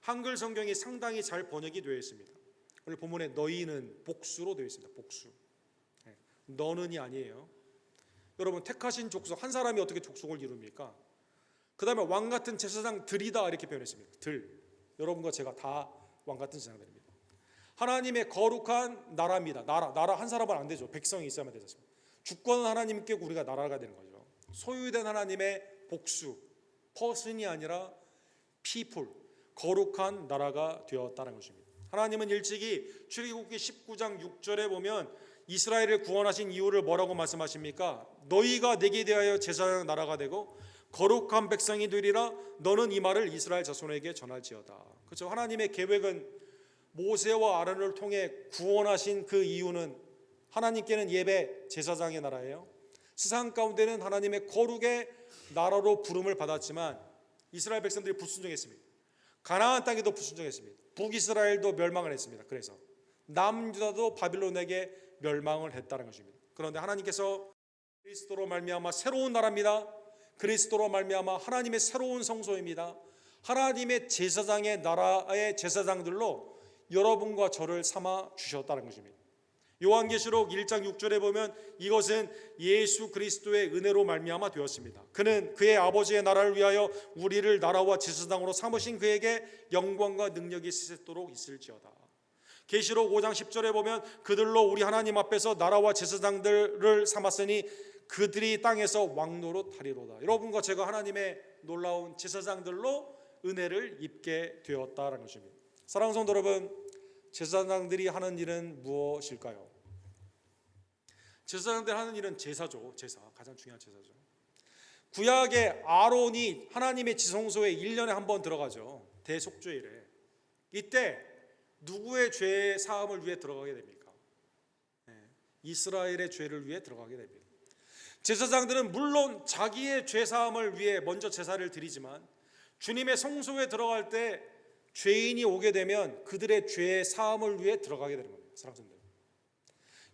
한글 성경이 상당히 잘 번역이 되어 있습니다. 오늘 본문에 너희는 복수로 되어 있습니다. 복수. 너는이 아니에요. 여러분, 택하신 족속, 한 사람이 어떻게 족속을 이룹니까? 그 다음에 왕같은 제사장들이다 이렇게 표현했습니다. 여러분과 제가 다 왕같은 제사장들입니다. 하나님의 거룩한 나라입니다. 나라 한 사람은 안 되죠. 백성이 있어야만 되지 않습니까? 주권은 하나님께 우리가 나라가 되는 거죠. 소유된 하나님의 복수, 퍼슨이 아니라 people, 거룩한 나라가 되었다는 것입니다. 하나님은 일찍이 출애굽기 19장 6절에 보면 이스라엘을 구원하신 이유를 뭐라고 말씀하십니까? 너희가 내게 대하여 제사장 나라가 되고 거룩한 백성이 되리라. 너는 이 말을 이스라엘 자손에게 전할지어다. 그렇죠? 하나님의 계획은 모세와 아론을 통해 구원하신 그 이유는 하나님께는 예배 제사장의 나라예요. 세상 가운데는 하나님의 거룩의 나라로 부름을 받았지만 이스라엘 백성들이 불순종했습니다. 가나안 땅에도 불순종했습니다. 북이스라엘도 멸망을 했습니다. 그래서 남유다도 바빌론에게 멸망을 했다는 것입니다. 그런데 하나님께서 그리스도로 말미암아 새로운 나라입니다. 그리스도로 말미암아 하나님의 새로운 성소입니다. 하나님의 제사장의 나라의 제사장들로 여러분과 저를 삼아 주셨다는 것입니다. 요한계시록 1장 6절에 보면 이것은 예수 그리스도의 은혜로 말미암아 되었습니다. 그는 그의 아버지의 나라를 위하여 우리를 나라와 제사장으로 삼으신 그에게 영광과 능력이 세세토록 있을지어다. 계시록 5장 10절에 보면 그들로 우리 하나님 앞에서 나라와 제사장들을 삼았으니 그들이 땅에서 왕노릇 하리로다. 여러분과 제가 하나님의 놀라운 제사장들로 은혜를 입게 되었다는 것입니다. 사랑하는 성도 여러분, 제사장들이 하는 일은 무엇일까요? 제사장들이 하는 일은 제사죠. 제사, 가장 중요한 제사죠. 구약의 아론이 하나님의 지성소에 1년에 한 번 들어가죠. 대속죄일에. 이때 누구의 죄 사함을 위해 들어가게 됩니까? 이스라엘의 죄를 위해 들어가게 됩니다. 제사장들은 물론 자기의 죄 사함을 위해 먼저 제사를 드리지만 주님의 성소에 들어갈 때 죄인이 오게 되면 그들의 죄 사함을 위해 들어가게 되는 겁니다. 사랑하는 분들,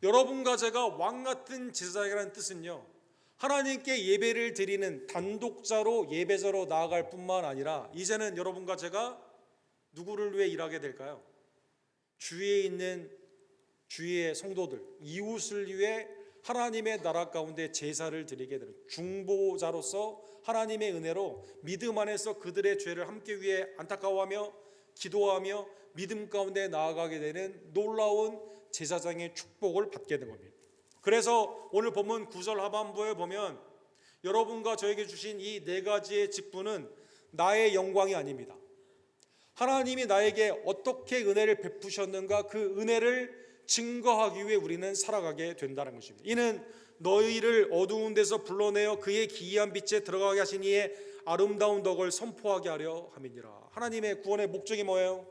여러분과 제가 왕같은 제사장이라는 뜻은요, 하나님께 예배를 드리는 단독자로 예배자로 나아갈 뿐만 아니라 이제는 여러분과 제가 누구를 위해 일하게 될까요? 주위에 있는 주위의 성도들, 이웃을 위해 하나님의 나라 가운데 제사를 드리게 되는 중보자로서 하나님의 은혜로 믿음 안에서 그들의 죄를 함께 위해 안타까워하며 기도하며 믿음 가운데 나아가게 되는 놀라운 제사장의 축복을 받게 된 겁니다. 그래서 오늘 본문 9절 하반부에 보면 여러분과 저에게 주신 이 4가지의 직분은 나의 영광이 아닙니다. 하나님이 나에게 어떻게 은혜를 베푸셨는가 그 은혜를 증거하기 위해 우리는 살아가게 된다는 것입니다. 이는 너희를 어두운 데서 불러내어 그의 기이한 빛에 들어가게 하신 이의 아름다운 덕을 선포하게 하려 함이니라. 하나님의 구원의 목적이 뭐예요?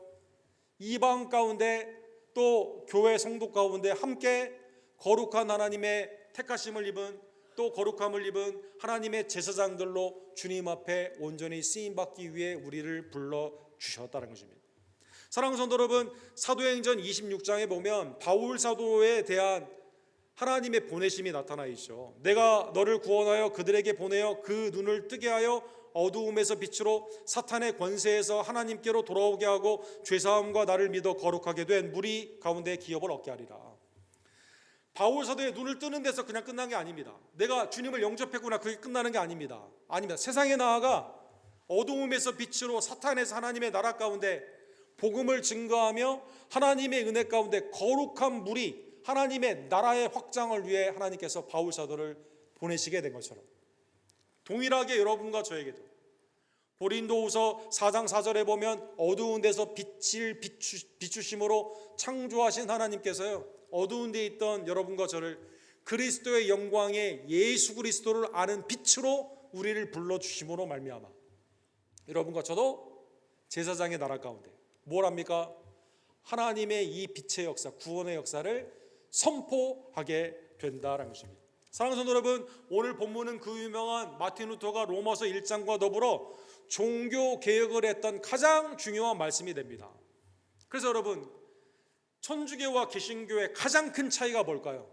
이방 가운데 또 교회 성도 가운데 함께 거룩한 하나님의 택하심을 입은, 또 거룩함을 입은 하나님의 제사장들로 주님 앞에 온전히 쓰임받기 위해 우리를 불러주셨다는 것입니다. 사랑하는 성도 여러분, 사도행전 26장에 보면 바울 사도에 대한 하나님의 보내심이 나타나 있죠. 내가 너를 구원하여 그들에게 보내어 그 눈을 뜨게 하여 어두움에서 빛으로 사탄의 권세에서 하나님께로 돌아오게 하고 죄사함과 나를 믿어 거룩하게 된 무리 가운데 기업을 얻게 하리라. 바울 사도의 눈을 뜨는 데서 그냥 끝난 게 아닙니다. 내가 주님을 영접했구나, 그게 끝나는 게 아닙니다. 세상에 나아가 어두움에서 빛으로 사탄에서 하나님의 나라 가운데 복음을 증거하며 하나님의 은혜 가운데 거룩한 무리, 하나님의 나라의 확장을 위해 하나님께서 바울 사도를 보내시게 된 것처럼, 동일하게 여러분과 저에게도 고린도후서 4장 4절에 보면 어두운 데서 빛을 비추심으로 창조하신 하나님께서요, 어두운 데 있던 여러분과 저를 그리스도의 영광의 예수 그리스도를 아는 빛으로 우리를 불러주심으로 말미암아 여러분과 저도 제사장의 나라 가운데 뭘 합니까? 하나님의 이 빛의 역사, 구원의 역사를 선포하게 된다는 것입니다. 사랑하는 성도 여러분, 오늘 본문은 그 유명한 마틴 루터가 로마서 1장과 더불어 종교 개혁을 했던 가장 중요한 말씀이 됩니다. 그래서 여러분, 천주교와 개신교의 가장 큰 차이가 뭘까요?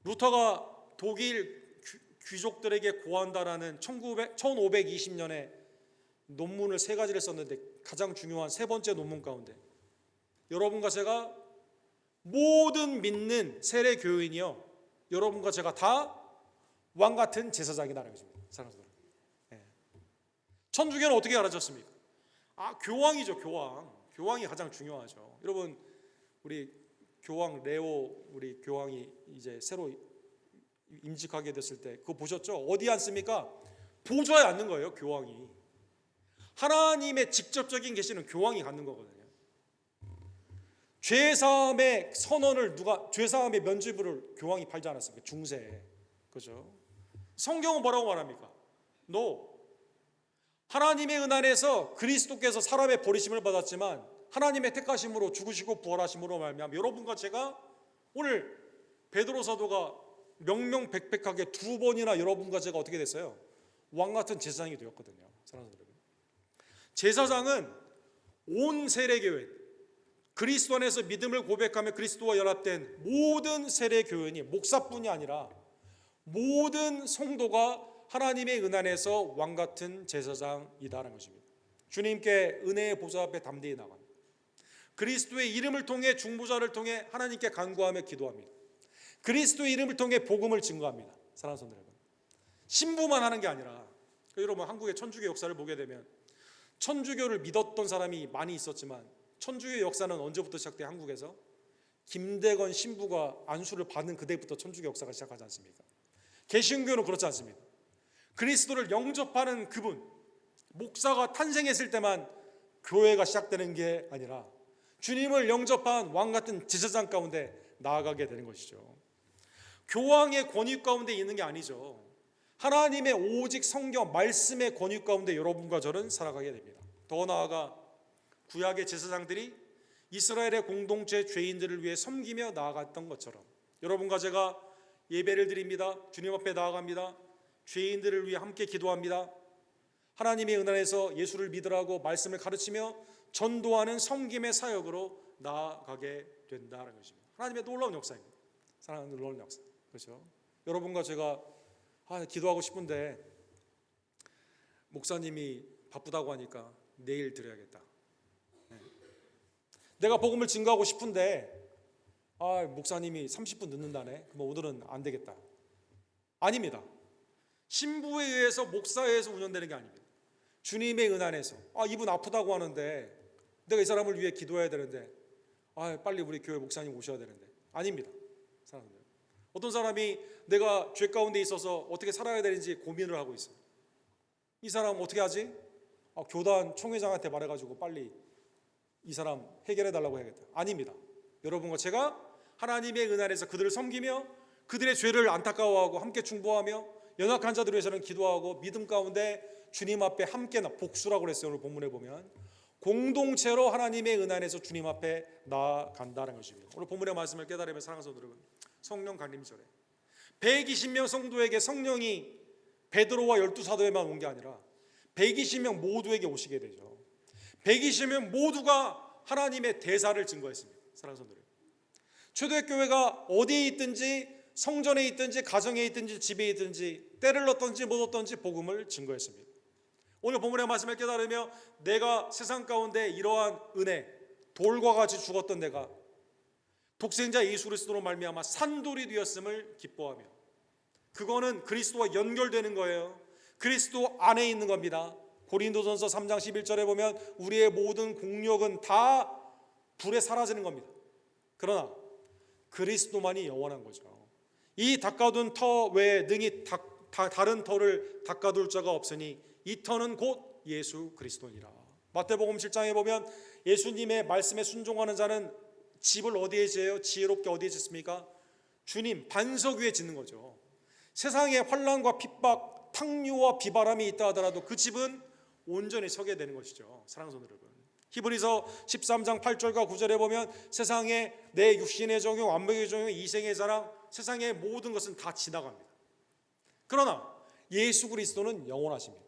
루터가 독일 귀족들에게 고한다라는 1520년에 논문을 3가지를 썼는데 가장 중요한 3번째 논문 가운데 여러분과 제가 모든 믿는 세례 교인이요, 여러분과 제가 다 왕같은 제사장이라는 것입니다. 사랑하는 여러분, 천주교는 어떻게 알아졌습니까? 교황이죠. 교황이 가장 중요하죠. 여러분, 우리 교황 레오, 우리 교황이 이제 새로 임직하게 됐을 때 그거 보셨죠? 어디 앉습니까? 보좌에 앉는 거예요. 교황이. 하나님의 직접적인 계시는 교황이 갖는 거거든요. 죄사함의 선언을 죄사함의 면죄부를 교황이 팔지 않았습니까? 중세에. 그죠? 성경은 뭐라고 말합니까? 너 하나님의 은혜에서 그리스도께서 사람의 버리심을 받았지만 하나님의 택하심으로 죽으시고 부활하심으로 말미암아 여러분과 제가 오늘 베드로 사도가 명명백백하게 2번이나 여러분과 제가 어떻게 됐어요? 왕같은 제사장이 되었거든요. 사랑하는 여러분, 제사장은 온 세례교회, 그리스도 안에서 믿음을 고백하며 그리스도와 연합된 모든 세례교인이, 목사뿐이 아니라 모든 성도가 하나님의 은혜 안에서 왕같은 제사장이다라는 것입니다. 주님께 은혜의 보좌 앞에 담대히 나갑니다. 그리스도의 이름을 통해 중보자를 통해 하나님께 간구하며 기도합니다. 그리스도의 이름을 통해 복음을 증거합니다. 사랑하는 성도 여러분, 신부만 하는 게 아니라, 여러분 한국의 천주교 역사를 보게 되면 천주교를 믿었던 사람이 많이 있었지만 천주교 역사는 언제부터 시작돼? 한국에서 김대건 신부가 안수를 받는 그때부터 천주교 역사가 시작하지 않습니까? 개신교는 그렇지 않습니다. 그리스도를 영접하는 그분, 목사가 탄생했을 때만 교회가 시작되는 게 아니라 주님을 영접한 왕같은 제사장 가운데 나아가게 되는 것이죠. 교황의 권위 가운데 있는 게 아니죠. 하나님의 오직 성경 말씀의 권위 가운데 여러분과 저는 살아가게 됩니다. 더 나아가 구약의 제사장들이 이스라엘의 공동체 죄인들을 위해 섬기며 나아갔던 것처럼 여러분과 제가 예배를 드립니다. 주님 앞에 나아갑니다. 죄인들을 위해 함께 기도합니다. 하나님의 은혜 안에서 예수를 믿으라고 말씀을 가르치며 전도하는 섬김의 사역으로 나아가게 된다는 것입니다. 하나님의 놀라운 역사입니다. 사랑하는 놀라운 역사. 그렇죠? 여러분과 제가 기도하고 싶은데 목사님이 바쁘다고 하니까 내일 드려야겠다. 내가 복음을 증거하고 싶은데 목사님이 30분 늦는다네. 그럼 오늘은 안 되겠다. 아닙니다. 신부에 의해서, 목사에 의해서 운영되는 게 아닙니다. 주님의 은혜 안에서 이분 아프다고 하는데 내가 이 사람을 위해 기도해야 되는데 빨리 우리 교회 목사님 오셔야 되는데, 아닙니다. 사람들, 어떤 사람이 내가 죄 가운데 있어서 어떻게 살아야 되는지 고민을 하고 있어요. 이 사람 어떻게 하지? 교단 총회장한테 말해가지고 빨리 이 사람 해결해 달라고 해야겠다. 아닙니다. 여러분과 제가 하나님의 은혜 안에서 그들을 섬기며 그들의 죄를 안타까워하고 함께 중보하며 연약한 자들을 위해서는 기도하고 믿음 가운데 주님 앞에 함께 복수라고 그랬어요. 오늘 본문에 보면 공동체로 하나님의 은혜 안에서 주님 앞에 나아간다는 것입니다. 오늘 본문의 말씀을 깨달으면 사랑하는 성도 여러분, 성령 강림절에 120명 성도에게 성령이 베드로와 12사도에만 온 게 아니라 120명 모두에게 오시게 되죠. 120명 모두가 하나님의 대사를 증거했습니다. 사랑하는 성도 여러분, 초대교회가 어디에 있든지 성전에 있든지 가정에 있든지 집에 있든지 때를 얻든지 못 얻든지 복음을 증거했습니다. 오늘 본문의 말씀을 깨달으며 내가 세상 가운데 이러한 은혜, 돌과 같이 죽었던 내가 독생자 예수 그리스도로 말미암아 산돌이 되었음을 기뻐하며, 그거는 그리스도와 연결되는 거예요. 그리스도 안에 있는 겁니다. 고린도전서 3장 11절에 보면 우리의 모든 공력은 다 불에 사라지는 겁니다. 그러나 그리스도만이 영원한 거죠. 이 닦아둔 터 외에 능히 다른 터를 닦아둘 자가 없으니 이 터는 곧 예수 그리스도니라. 마태복음 7장에 보면 예수님의 말씀에 순종하는 자는 집을 어디에 지어요? 지혜롭게 어디에 짓습니까? 주님 반석 위에 짓는 거죠. 세상에 환난과 핍박, 탕류와 비바람이 있다 하더라도 그 집은 온전히 서게 되는 것이죠. 사랑하는 성도 여러분, 히브리서 13장 8절과 9절에 보면 세상에 내 육신의 정욕, 완벽의 정욕, 이생의 자랑, 세상의 모든 것은 다 지나갑니다. 그러나 예수 그리스도는 영원하십니다.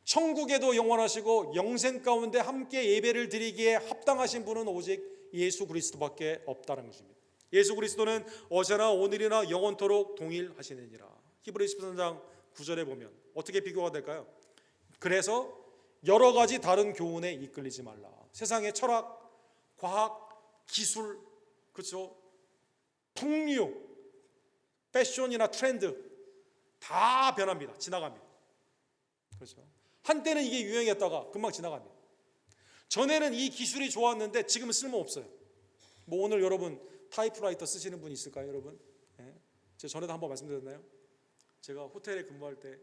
천국에도 영원하시고 영생 가운데 함께 예배를 드리기에 합당하신 분은 오직 예수 그리스도밖에 없다는 것입니다. 예수 그리스도는 어제나 오늘이나 영원토록 동일하시느니라. 히브리서 13장 9절에 보면 어떻게 비교가 될까요? 그래서 여러 가지 다른 교훈에 이끌리지 말라. 세상의 철학, 과학, 기술, 그렇죠? 풍류, 패션이나 트렌드 다 변합니다. 지나갑니다. 그렇죠? 한때는 이게 유행했다가 금방 지나갑니다. 전에는 이 기술이 좋았는데 지금은 쓸모없어요. 뭐 오늘 여러분 타이프라이터 쓰시는 분 있을까요, 여러분? 네? 제가 전에도 한번 말씀드렸나요? 제가 호텔에 근무할 때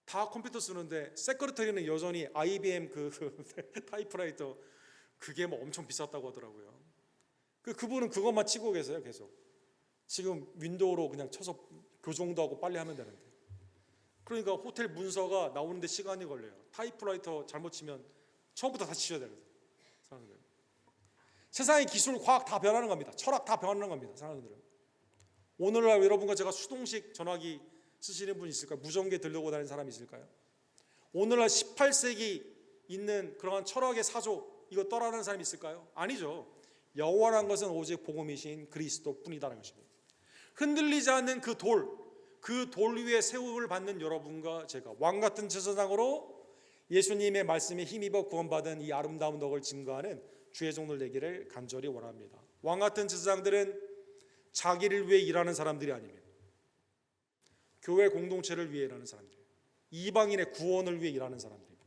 다 컴퓨터 쓰는데 세크리터리는 여전히 IBM 그 타이프라이터, 그게 뭐 엄청 비쌌다고 하더라고요. 그분은 그것만 치고 계세요. 계속 지금 윈도우로 그냥 쳐서 교정도 하고 빨리 하면 되는데, 그러니까 호텔 문서가 나오는데 시간이 걸려요. 타이프라이터 잘못 치면 처음부터 다시 치셔야 되거든요. 세상의 기술, 과학 다 변하는 겁니다. 철학 다 변하는 겁니다. 사람들은 오늘날 여러분과 제가 수동식 전화기 쓰시는 분 있을까요? 무전기 들려고 다니는 사람이 있을까요? 오늘날 18세기 있는 그러한 철학의 사조, 이거 떠나는 사람이 있을까요? 아니죠. 영원한 것은 오직 복음이신 그리스도뿐이다라는 것입니다. 흔들리지 않는 그 돌 위에 세움을 받는 여러분과 제가 왕같은 제사장으로 예수님의 말씀에 힘입어 구원받은 이 아름다운 덕을 증거하는 주의 종들 되기를 간절히 원합니다. 왕같은 제사장들은 자기를 위해 일하는 사람들이 아닙니다. 교회 공동체를 위해 일하는 사람들, 이방인의 구원을 위해 일하는 사람들입니다.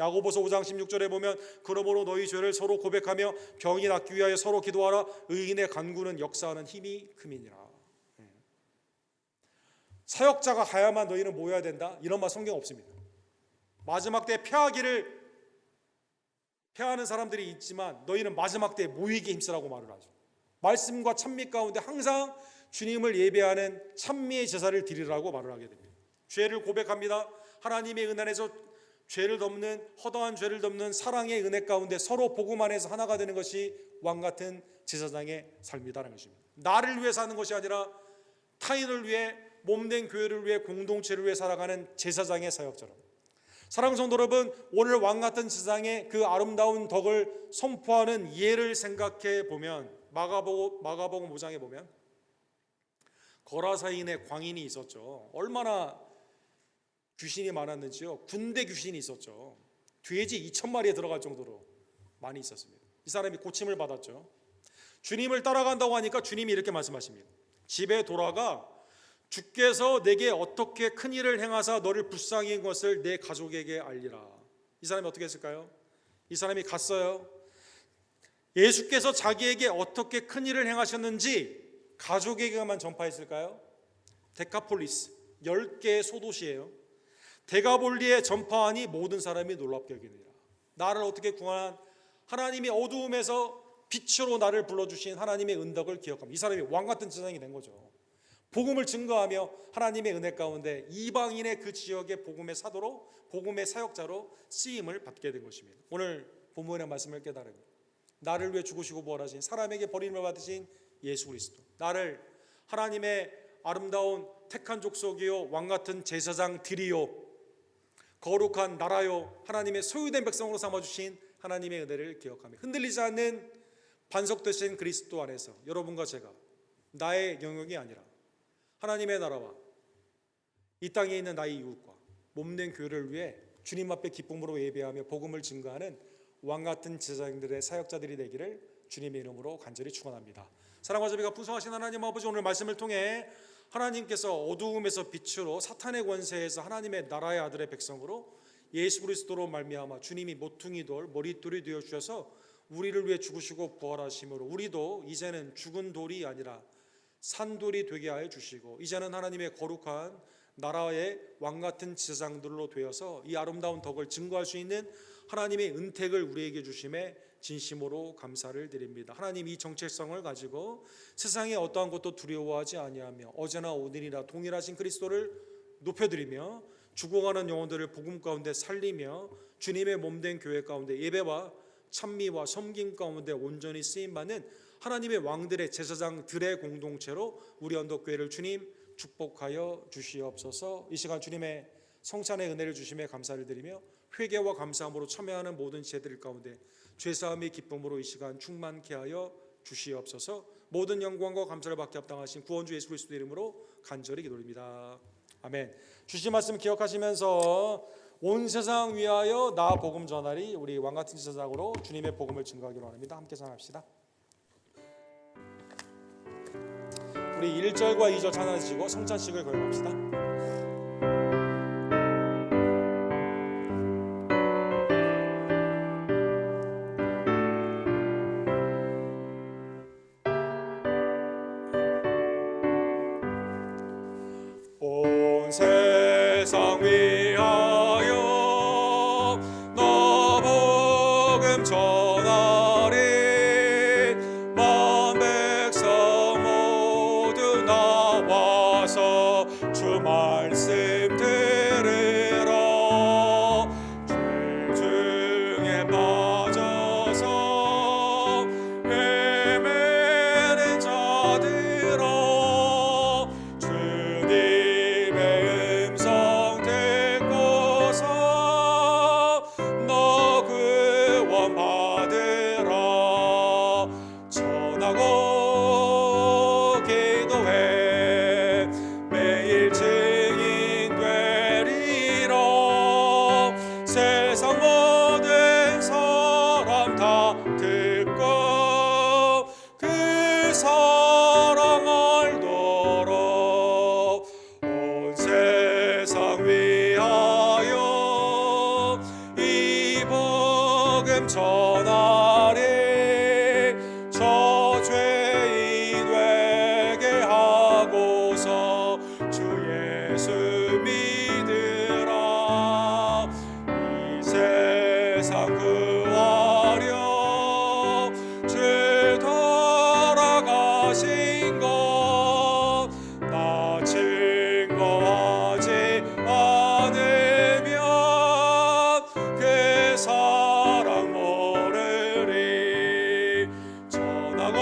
야고보서 5장 16절에 보면 그러므로 너희 죄를 서로 고백하며 병이 낫기 위하여 서로 기도하라. 의인의 간구는 역사하는 힘이 큼이니라. 사역자가 가야만 너희는 모여야 된다, 이런 말 성경 없습니다. 마지막 때 패하기를 패하는 사람들이 있지만 너희는 마지막 때 모이기에 힘쓰라고 말을 하죠. 말씀과 찬미 가운데 항상 주님을 예배하는 찬미의 제사를 드리라고 말을 하게 됩니다. 죄를 고백합니다. 하나님의 은혜 안에서 죄를 덮는, 허다한 죄를 덮는 사랑의 은혜 가운데 서로 복음 안에서 하나가 되는 것이 왕같은 제사장의 삶이라는 것입니다. 나를 위해 사는 것이 아니라 타인을 위해, 몸된 교회를 위해, 공동체를 위해 살아가는 제사장의 사역처럼, 사랑하는 성도 여러분, 오늘 왕같은 제사장의 그 아름다운 덕을 선포하는 예를 생각해 보면 마가복음 5장에 보면 거라사인의 광인이 있었죠. 얼마나 귀신이 많았는지요. 군대 귀신이 있었죠. 돼지 2,000마리에 들어갈 정도로 많이 있었습니다. 이 사람이 고침을 받았죠. 주님을 따라간다고 하니까 주님이 이렇게 말씀하십니다. 집에 돌아가 주께서 내게 어떻게 큰 일을 행하사 너를 불쌍히 한 것을 내 가족에게 알리라. 이 사람이 어떻게 했을까요? 이 사람이 갔어요. 예수께서 자기에게 어떻게 큰 일을 행하셨는지 가족에게만 전파했을까요? 데카폴리스 10개의 소도시예요. 데가볼리에 전파하니 모든 사람이 놀랍게 여기니라. 나를 어떻게 구원한 하나님이 어두움에서 빛으로 나를 불러주신 하나님의 은덕을 기억하며 이 사람이 왕같은 제사장이 된 거죠. 복음을 증거하며 하나님의 은혜 가운데 이방인의 그 지역의 복음의 사도로, 복음의 사역자로 쓰임을 받게 된 것입니다. 오늘 본문의 말씀을 깨달으며 나를 위해 죽으시고 부활하신, 사람에게 버림을 받으신 예수 그리스도, 나를 하나님의 아름다운 택한 족속이요 왕같은 제사장들이요 거룩한 나라요 하나님의 소유된 백성으로 삼아주신 하나님의 은혜를 기억하며 흔들리지 않는 반석되신 그리스도 안에서 여러분과 제가 나의 영역이 아니라 하나님의 나라와 이 땅에 있는 나의 이웃과 몸된 교회를 위해 주님 앞에 기쁨으로 예배하며 복음을 증거하는 왕같은 제사장들의 사역자들이 되기를 주님의 이름으로 간절히 축원합니다. 사랑과 자비가 풍성하신 하나님 아버지, 오늘 말씀을 통해 하나님께서 어두움에서 빛으로 사탄의 권세에서 하나님의 나라의 아들의 백성으로 예수 그리스도로 말미암아 주님이 모퉁이 돌 머릿돌이 되어 주셔서 우리를 위해 죽으시고 부활하심으로 우리도 이제는 죽은 돌이 아니라 산돌이 되게 하여 주시고 이제는 하나님의 거룩한 나라의 왕같은 제사장들로 되어서 이 아름다운 덕을 증거할 수 있는 하나님의 은택을 우리에게 주심에 진심으로 감사를 드립니다. 하나님, 이 정체성을 가지고 세상의 어떠한 것도 두려워하지 아니하며 어제나 오늘이나 동일하신 그리스도를 높여드리며 죽어가는 영혼들을 복음 가운데 살리며 주님의 몸된 교회 가운데 예배와 찬미와 섬김 가운데 온전히 쓰임받는 하나님의 왕들의 제사장들의 공동체로 우리 언덕교회를 주님 축복하여 주시옵소서. 이 시간 주님의 성찬의 은혜를 주심에 감사를 드리며 회개와 감사함으로 참여하는 모든 제들 가운데 죄사함의 기쁨으로 이 시간 충만케 하여 주시옵소서. 모든 영광과 감사를 받게 합당하신 구원주 예수 그리스도 이름으로 간절히 기도드립니다. 아멘. 주신 말씀 기억하시면서 온 세상 위하여 나 복음 전하리, 우리 왕같은 제사장으로 주님의 복음을 증거하기로 합니다. 함께 찬양합시다. 우리 1절과 2절 찬양하시고 성찬식을 거행합시다. 온 세상 위하여 나 복음 전하리, 만 백성 모두 나와서 주 말씀 들으라. 죄 중에 빠져서 헤매는 자들아, 주님의 음성 듣고서 너 구원 받으라. 전하고 기도해 매일 증인 되리라. 세상 모든 사람 다 듣고 그 사랑 알도록 온 세상 위하여 이 복음 전하리. 저 죄인 되게 하고서 주 예수 믿으라. 이 세상 구하려 주 돌아가신 것 나 증거하지 않으면 그 사랑 모르리. 전하고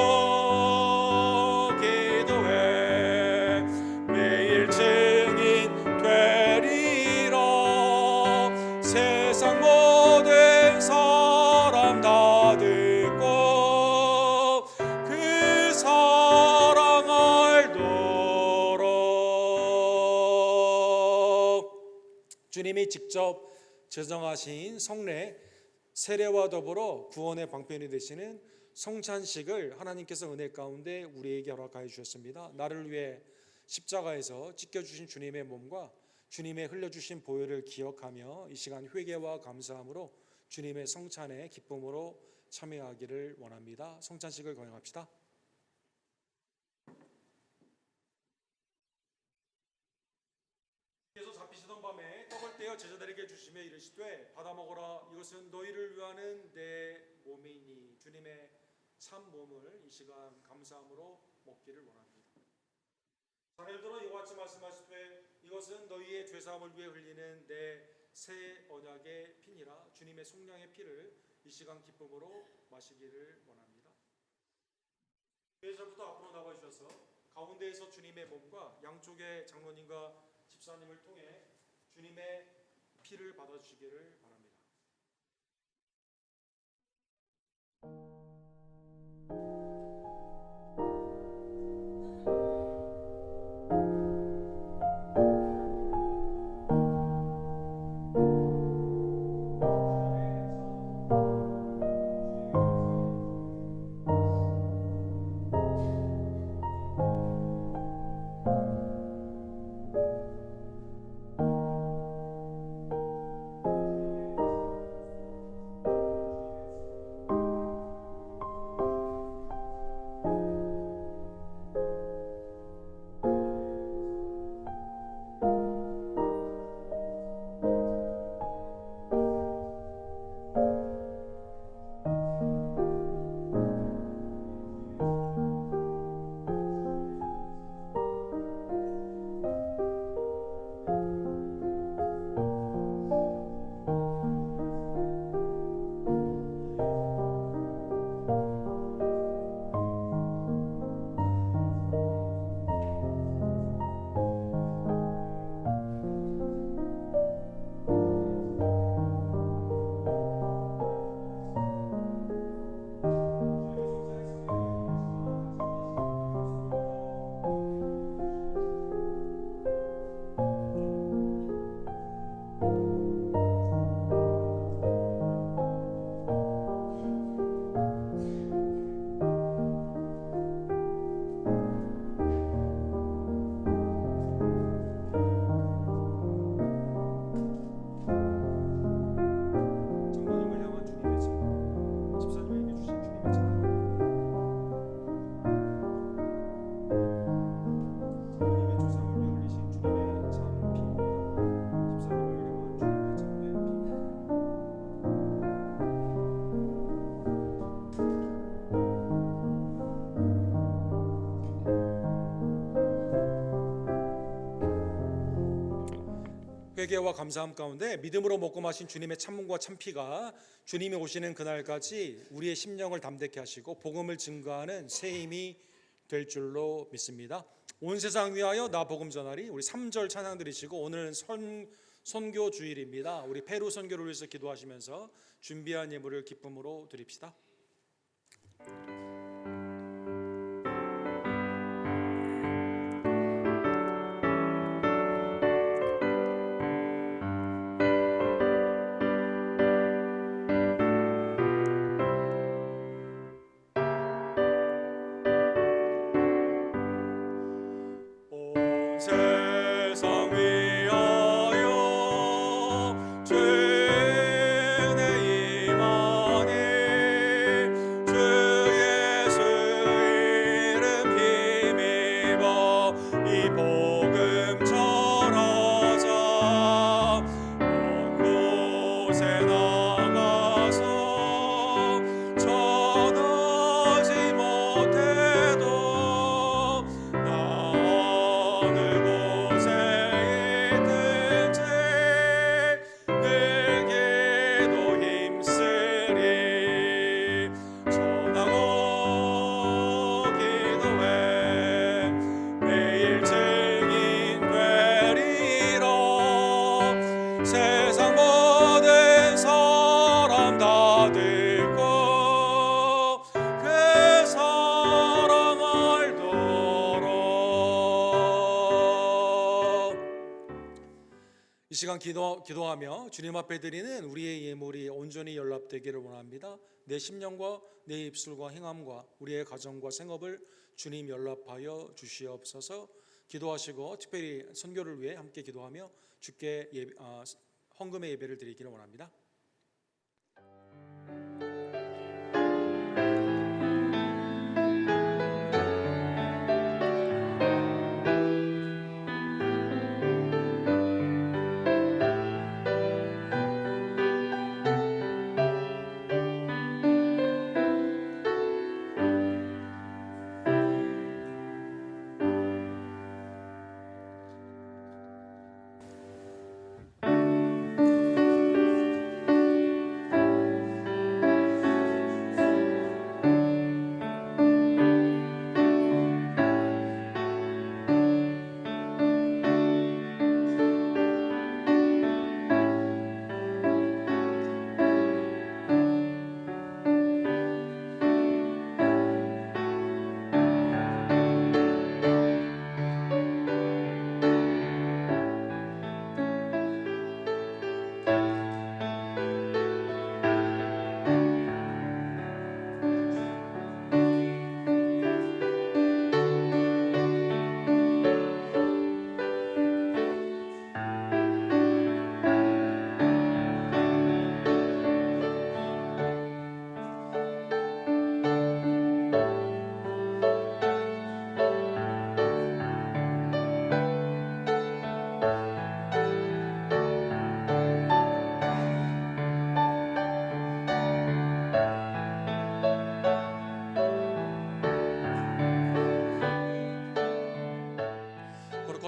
기도해 매일 증인 되리라. 세상 모든 사람 다 듣고 그 사랑 알도록. 주님이 직접 제정하신 성례 세례와 더불어 구원의 방편이 되시는 성찬식을 하나님께서 은혜 가운데 우리에게 허락하여 주셨습니다. 나를 위해 십자가에서 찢겨주신 주님의 몸과 주님의 흘려주신 보혈을 기억하며 이 시간 회개와 감사함으로 주님의 성찬에 기쁨으로 참여하기를 원합니다. 성찬식을 거행합시다. 께서 잡히시던 밤에 떡을 떼어 제자들에게 주시며 가르치시며 이르시되 받아 먹어라 이것은 너희를 위하는 내 몸이니 주님의 참 몸을 이 시간 감사함으로 먹기를 원합니다. 자네들은 이와 같이 말씀하시되 이것은 너희의 죄사함을 위해 흘리는 내 새 언약의 피니라. 주님의 속량의 피를 이 시간 기쁨으로 마시기를 원합니다. 뒤에서부터 앞으로 나와 주셔서 가운데에서 주님의 몸과 양쪽의 장로님과 집사님을 통해 주님의 피를 받아주시기를 바랍니다. 회개와 감사함 가운데 믿음으로 먹고 마신 주님의 참몸과 참피가 주님이 오시는 그날까지 우리의 심령을 담대케 하시고 복음을 증거하는 새 힘이 될 줄로 믿습니다. 온 세상 위하여 나 복음 전하리. 우리 3절 찬양 드리시고 오늘은 선교 주일입니다. 우리 페루 선교를 위해서 기도하시면서 준비한 예물을 기쁨으로 드립시다. 세상 위하여 주의 임하니 주 예수 이름 힘입어 이 복음 전하자. 먼 곳에 나가서 전하지 못해도 세상 모든 사람 다 듣고 그 사랑 알도록. 이 시간 기도하며 주님 앞에 드리는 우리의 예물이 온전히 연락되기를 원합니다. 내 심령과 내 입술과 행함과 우리의 가정과 생업을 주님 연락하여 주시옵소서. 기도하시고 특별히 선교를 위해 함께 기도하며 주께 헌금의 예배를 드리기를 원합니다.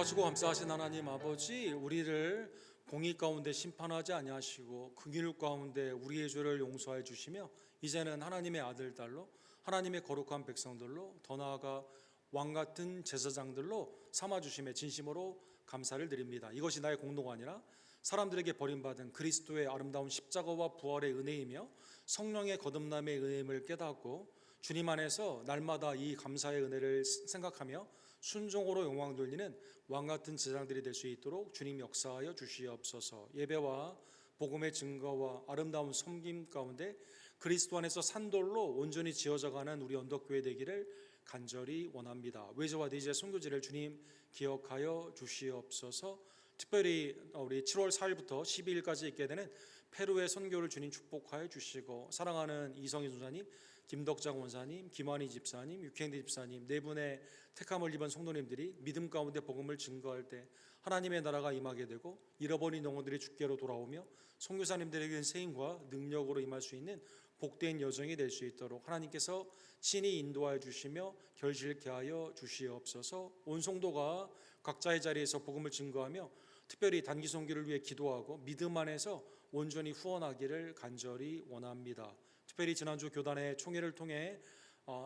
거룩하시고 감사하신 하나님 아버지, 우리를 공의 가운데 심판하지 아니하시고 긍휼 가운데 우리의 죄를 용서해 주시며 이제는 하나님의 아들 딸로 하나님의 거룩한 백성들로 더 나아가 왕 같은 제사장들로 삼아 주심에 진심으로 감사를 드립니다. 이것이 나의 공로가 아니라 사람들에게 버림받은 그리스도의 아름다운 십자가와 부활의 은혜이며 성령의 거듭남의 은혜임을 깨닫고 주님 안에서 날마다 이 감사의 은혜를 생각하며 순종으로 영광 돌리는 왕 같은 제사장들이 될 수 있도록 주님 역사하여 주시옵소서. 예배와 복음의 증거와 아름다운 섬김 가운데 그리스도 안에서 산돌로 온전히 지어져가는 우리 언덕교회 되기를 간절히 원합니다. 외제와 내제 선교지를 주님 기억하여 주시옵소서. 특별히 우리 7월 4일부터 12일까지 있게 되는 페루의 선교를 주님 축복하여 주시고, 사랑하는 이성희 전사님, 김덕장 원사님, 김환희 집사님, 육행대 집사님 네 분의 택함을 입은 성도님들이 믿음 가운데 복음을 증거할 때 하나님의 나라가 임하게 되고 잃어버린 영혼들이 주께로 돌아오며 선교사님들에게는 세임과 능력으로 임할 수 있는 복된 여정이 될 수 있도록 하나님께서 친히 인도하여 주시며 결실케 하여 주시옵소서. 온 성도가 각자의 자리에서 복음을 증거하며 특별히 단기 선교를 위해 기도하고 믿음 안에서 온전히 후원하기를 간절히 원합니다. 특별히 지난주 교단의 총회를 통해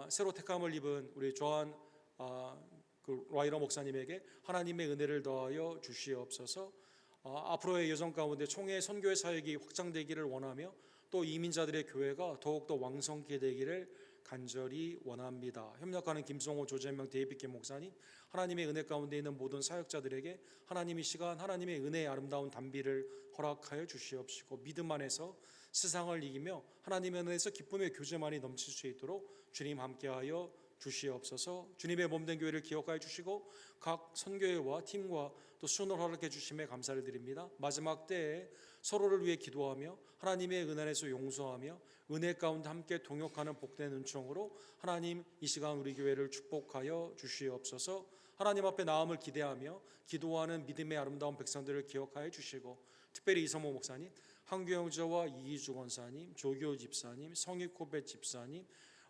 새로 택함을 입은 우리 조한 라이러 목사님에게 하나님의 은혜를 더하여 주시옵소서. 앞으로의 여정 가운데 총회 선교의 사역이 확장되기를 원하며 또 이민자들의 교회가 더욱더 왕성케 되기를 간절히 원합니다. 협력하는 김성호, 조재명, 데이비드 목사님, 하나님의 은혜 가운데 있는 모든 사역자들에게 하나님의 시간, 하나님의 은혜의 아름다운 단비를 허락하여 주시옵시고 믿음 안에서 세상을 이기며 하나님의 은혜에서 기쁨의 교제만이 넘칠 수 있도록 주님 함께하여 주시옵소서. 주님의 몸된 교회를 기억하여 주시고 각 선교회와 팀과 또 순을 허락해 주심에 감사를 드립니다. 마지막 때에 서로를 위해 기도하며 하나님의 은혜 안에서 용서하며 은혜 가운데 함께 동역하는 복된 은총으로 하나님 이 시간 우리 교회를 축복하여 주시옵소서. 하나님 앞에 나음을 기대하며 기도하는 믿음의 아름다운 백성들을 기억하여 주시고 특별히 이성모 목사님, 한규영저와 이희주 권사님, 조교 집사님, 성익코벳 집사님,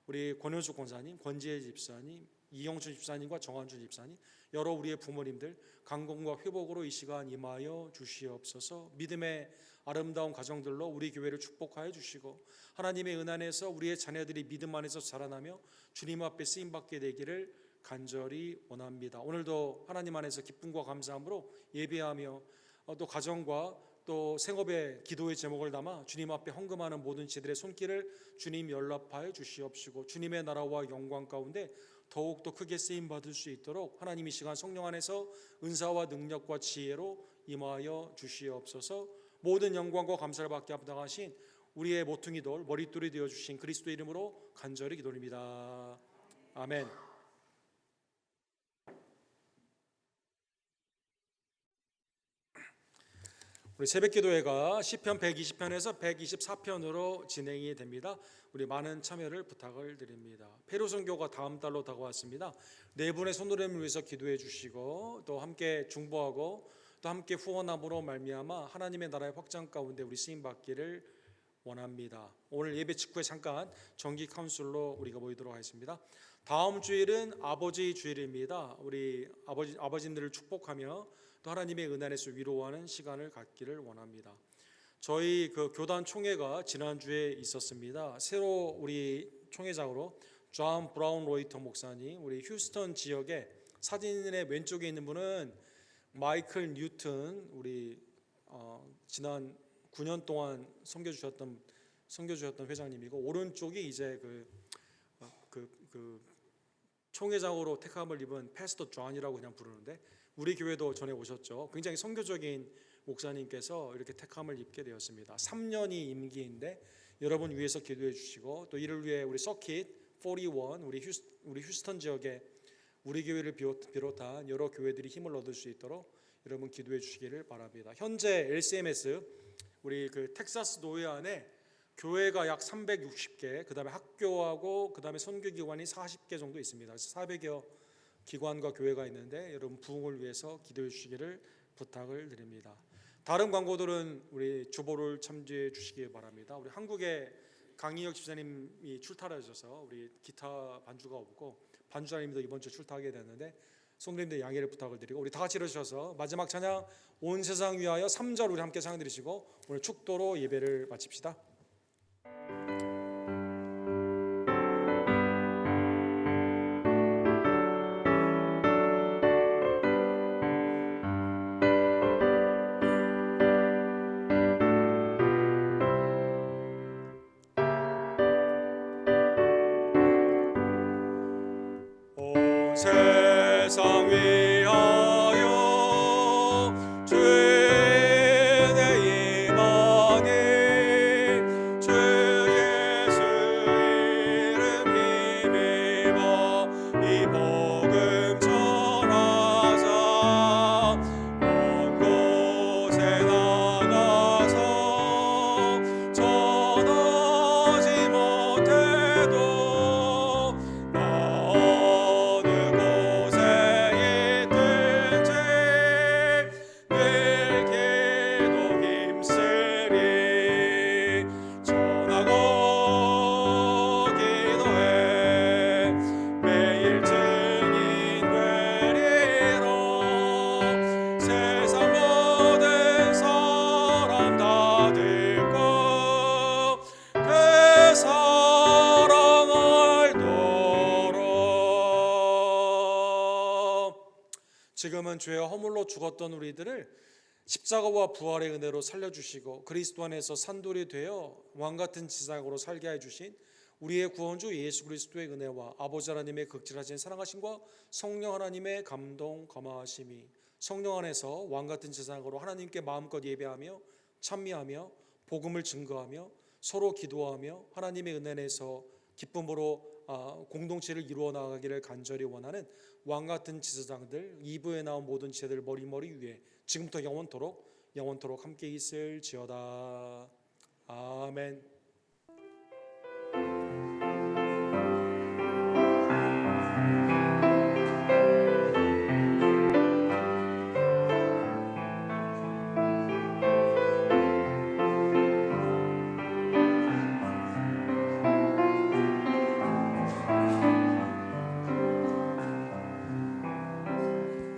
우리 권현숙 권사님, 권지혜 집사님, 이영준 집사님과 정한준 집사님, 여러 우리의 부모님들 강건과 회복으로 이 시간 임하여 주시옵소서. 믿음의 아름다운 가정들로 우리 교회를 축복하여 주시고 하나님의 은혜 안에서 우리의 자녀들이 믿음 안에서 자라나며 주님 앞에 쓰임받게 되기를 간절히 원합니다. 오늘도 하나님 안에서 기쁨과 감사함으로 예배하며 또 가정과 또 생업의 기도의 제목을 담아 주님 앞에 헌금하는 모든 지들의 손길을 주님 연락하여 주시옵시고 주님의 나라와 영광 가운데 더욱더 크게 쓰임받을 수 있도록 하나님 이 시간 성령 안에서 은사와 능력과 지혜로 임하여 주시옵소서. 모든 영광과 감사를 받게 합당하신 우리의 모퉁이 돌 머릿돌이 되어주신 그리스도 이름으로 간절히 기도드립니다. 아멘. 우리 새벽기도회가 시편 120편에서 124편으로 진행이 됩니다. 우리 많은 참여를 부탁을 드립니다. 페루 선교가 다음 달로 다가왔습니다. 네 분의 손노래를 위해서 기도해 주시고 또 함께 중보하고 또 함께 후원함으로 말미암아 하나님의 나라의 확장 가운데 우리 쓰임 받기를 원합니다. 오늘 예배 직후에 잠깐 정기 카운슬로 우리가 모이도록 하겠습니다. 다음 주일은 아버지 주일입니다. 우리 아버지들을 축복하며 또 하나님의 은혜 안에서 위로하는 시간을 갖기를 원합니다. 저희 교단 총회가 지난주에 있었습니다. 새로 우리 총회장으로 존 브라운 로이터 목사님, 우리 휴스턴 지역에 사진의 왼쪽에 있는 분은 마이클 뉴튼, 우리 지난 9년 동안 섬겨주셨던 회장님이고 오른쪽이 이제 총회장으로 택함을 입은 패스터 존이라고 그냥 부르는데 우리 교회도 전에 오셨죠. 굉장히 선교적인 목사님께서 이렇게 택함을 입게 되었습니다. 3년이 임기인데 여러분 위해서 기도해 주시고 또 이를 위해 우리 서킷 41 우리 휴스턴 지역에 우리 교회를 비롯한 여러 교회들이 힘을 얻을 수 있도록 여러분 기도해 주시기를 바랍니다. 현재 LCMS 우리 텍사스 노예 안에 교회가 약 360개, 그다음에 학교하고 그다음에 선교기관이 40개 정도 있습니다. 그래서 400여 기관과 교회가 있는데 여러분 부흥을 위해서 기도해 주시기를 부탁을 드립니다. 다른 광고들은 우리 주보를 참조해 주시기 바랍니다. 우리 한국의 강희혁 집사님이 출타하셔서 우리 기타 반주가 없고 반주자님도 이번 주 출타하게 됐는데 성도님들 양해를 부탁을 드리고 우리 다 같이 일어서셔서 마지막 찬양 온 세상 위하여 3절 우리 함께 찬양 드리시고 오늘 축도로 예배를 마칩시다. 온 세상 위하여 주의 임하니 주 예수 이름 힘입어 이 복음 전하자 먼 곳에 나가서 전하지 못해도 어느 곳에 있든지 늘 기도 힘쓰리 전하고 기도해 매일 증인 되리라 세상 모든 사람 다 듣고 그 사랑 알도록 지금은 죄의 허물로 죽었던 우리들을 십자가와 부활의 은혜로 살려주시고 그리스도 안에서 산돌이 되어 왕같은 지상으로 살게 해주신 우리의 구원주 예수 그리스도의 은혜와 아버지 하나님의 극진하신 사랑하심과 성령 하나님의 감동 감화하심이 성령 안에서 왕같은 지상으로 하나님께 마음껏 예배하며 찬미하며 복음을 증거하며 서로 기도하며 하나님의 은혜 안에서 기쁨으로 공동체를 이루어 나가기를 간절히 원하는 왕같은 지사장들 2부에 나온 모든 지혜들 머리머리 위에 지금부터 영원토록 함께 있을지어다. 아멘.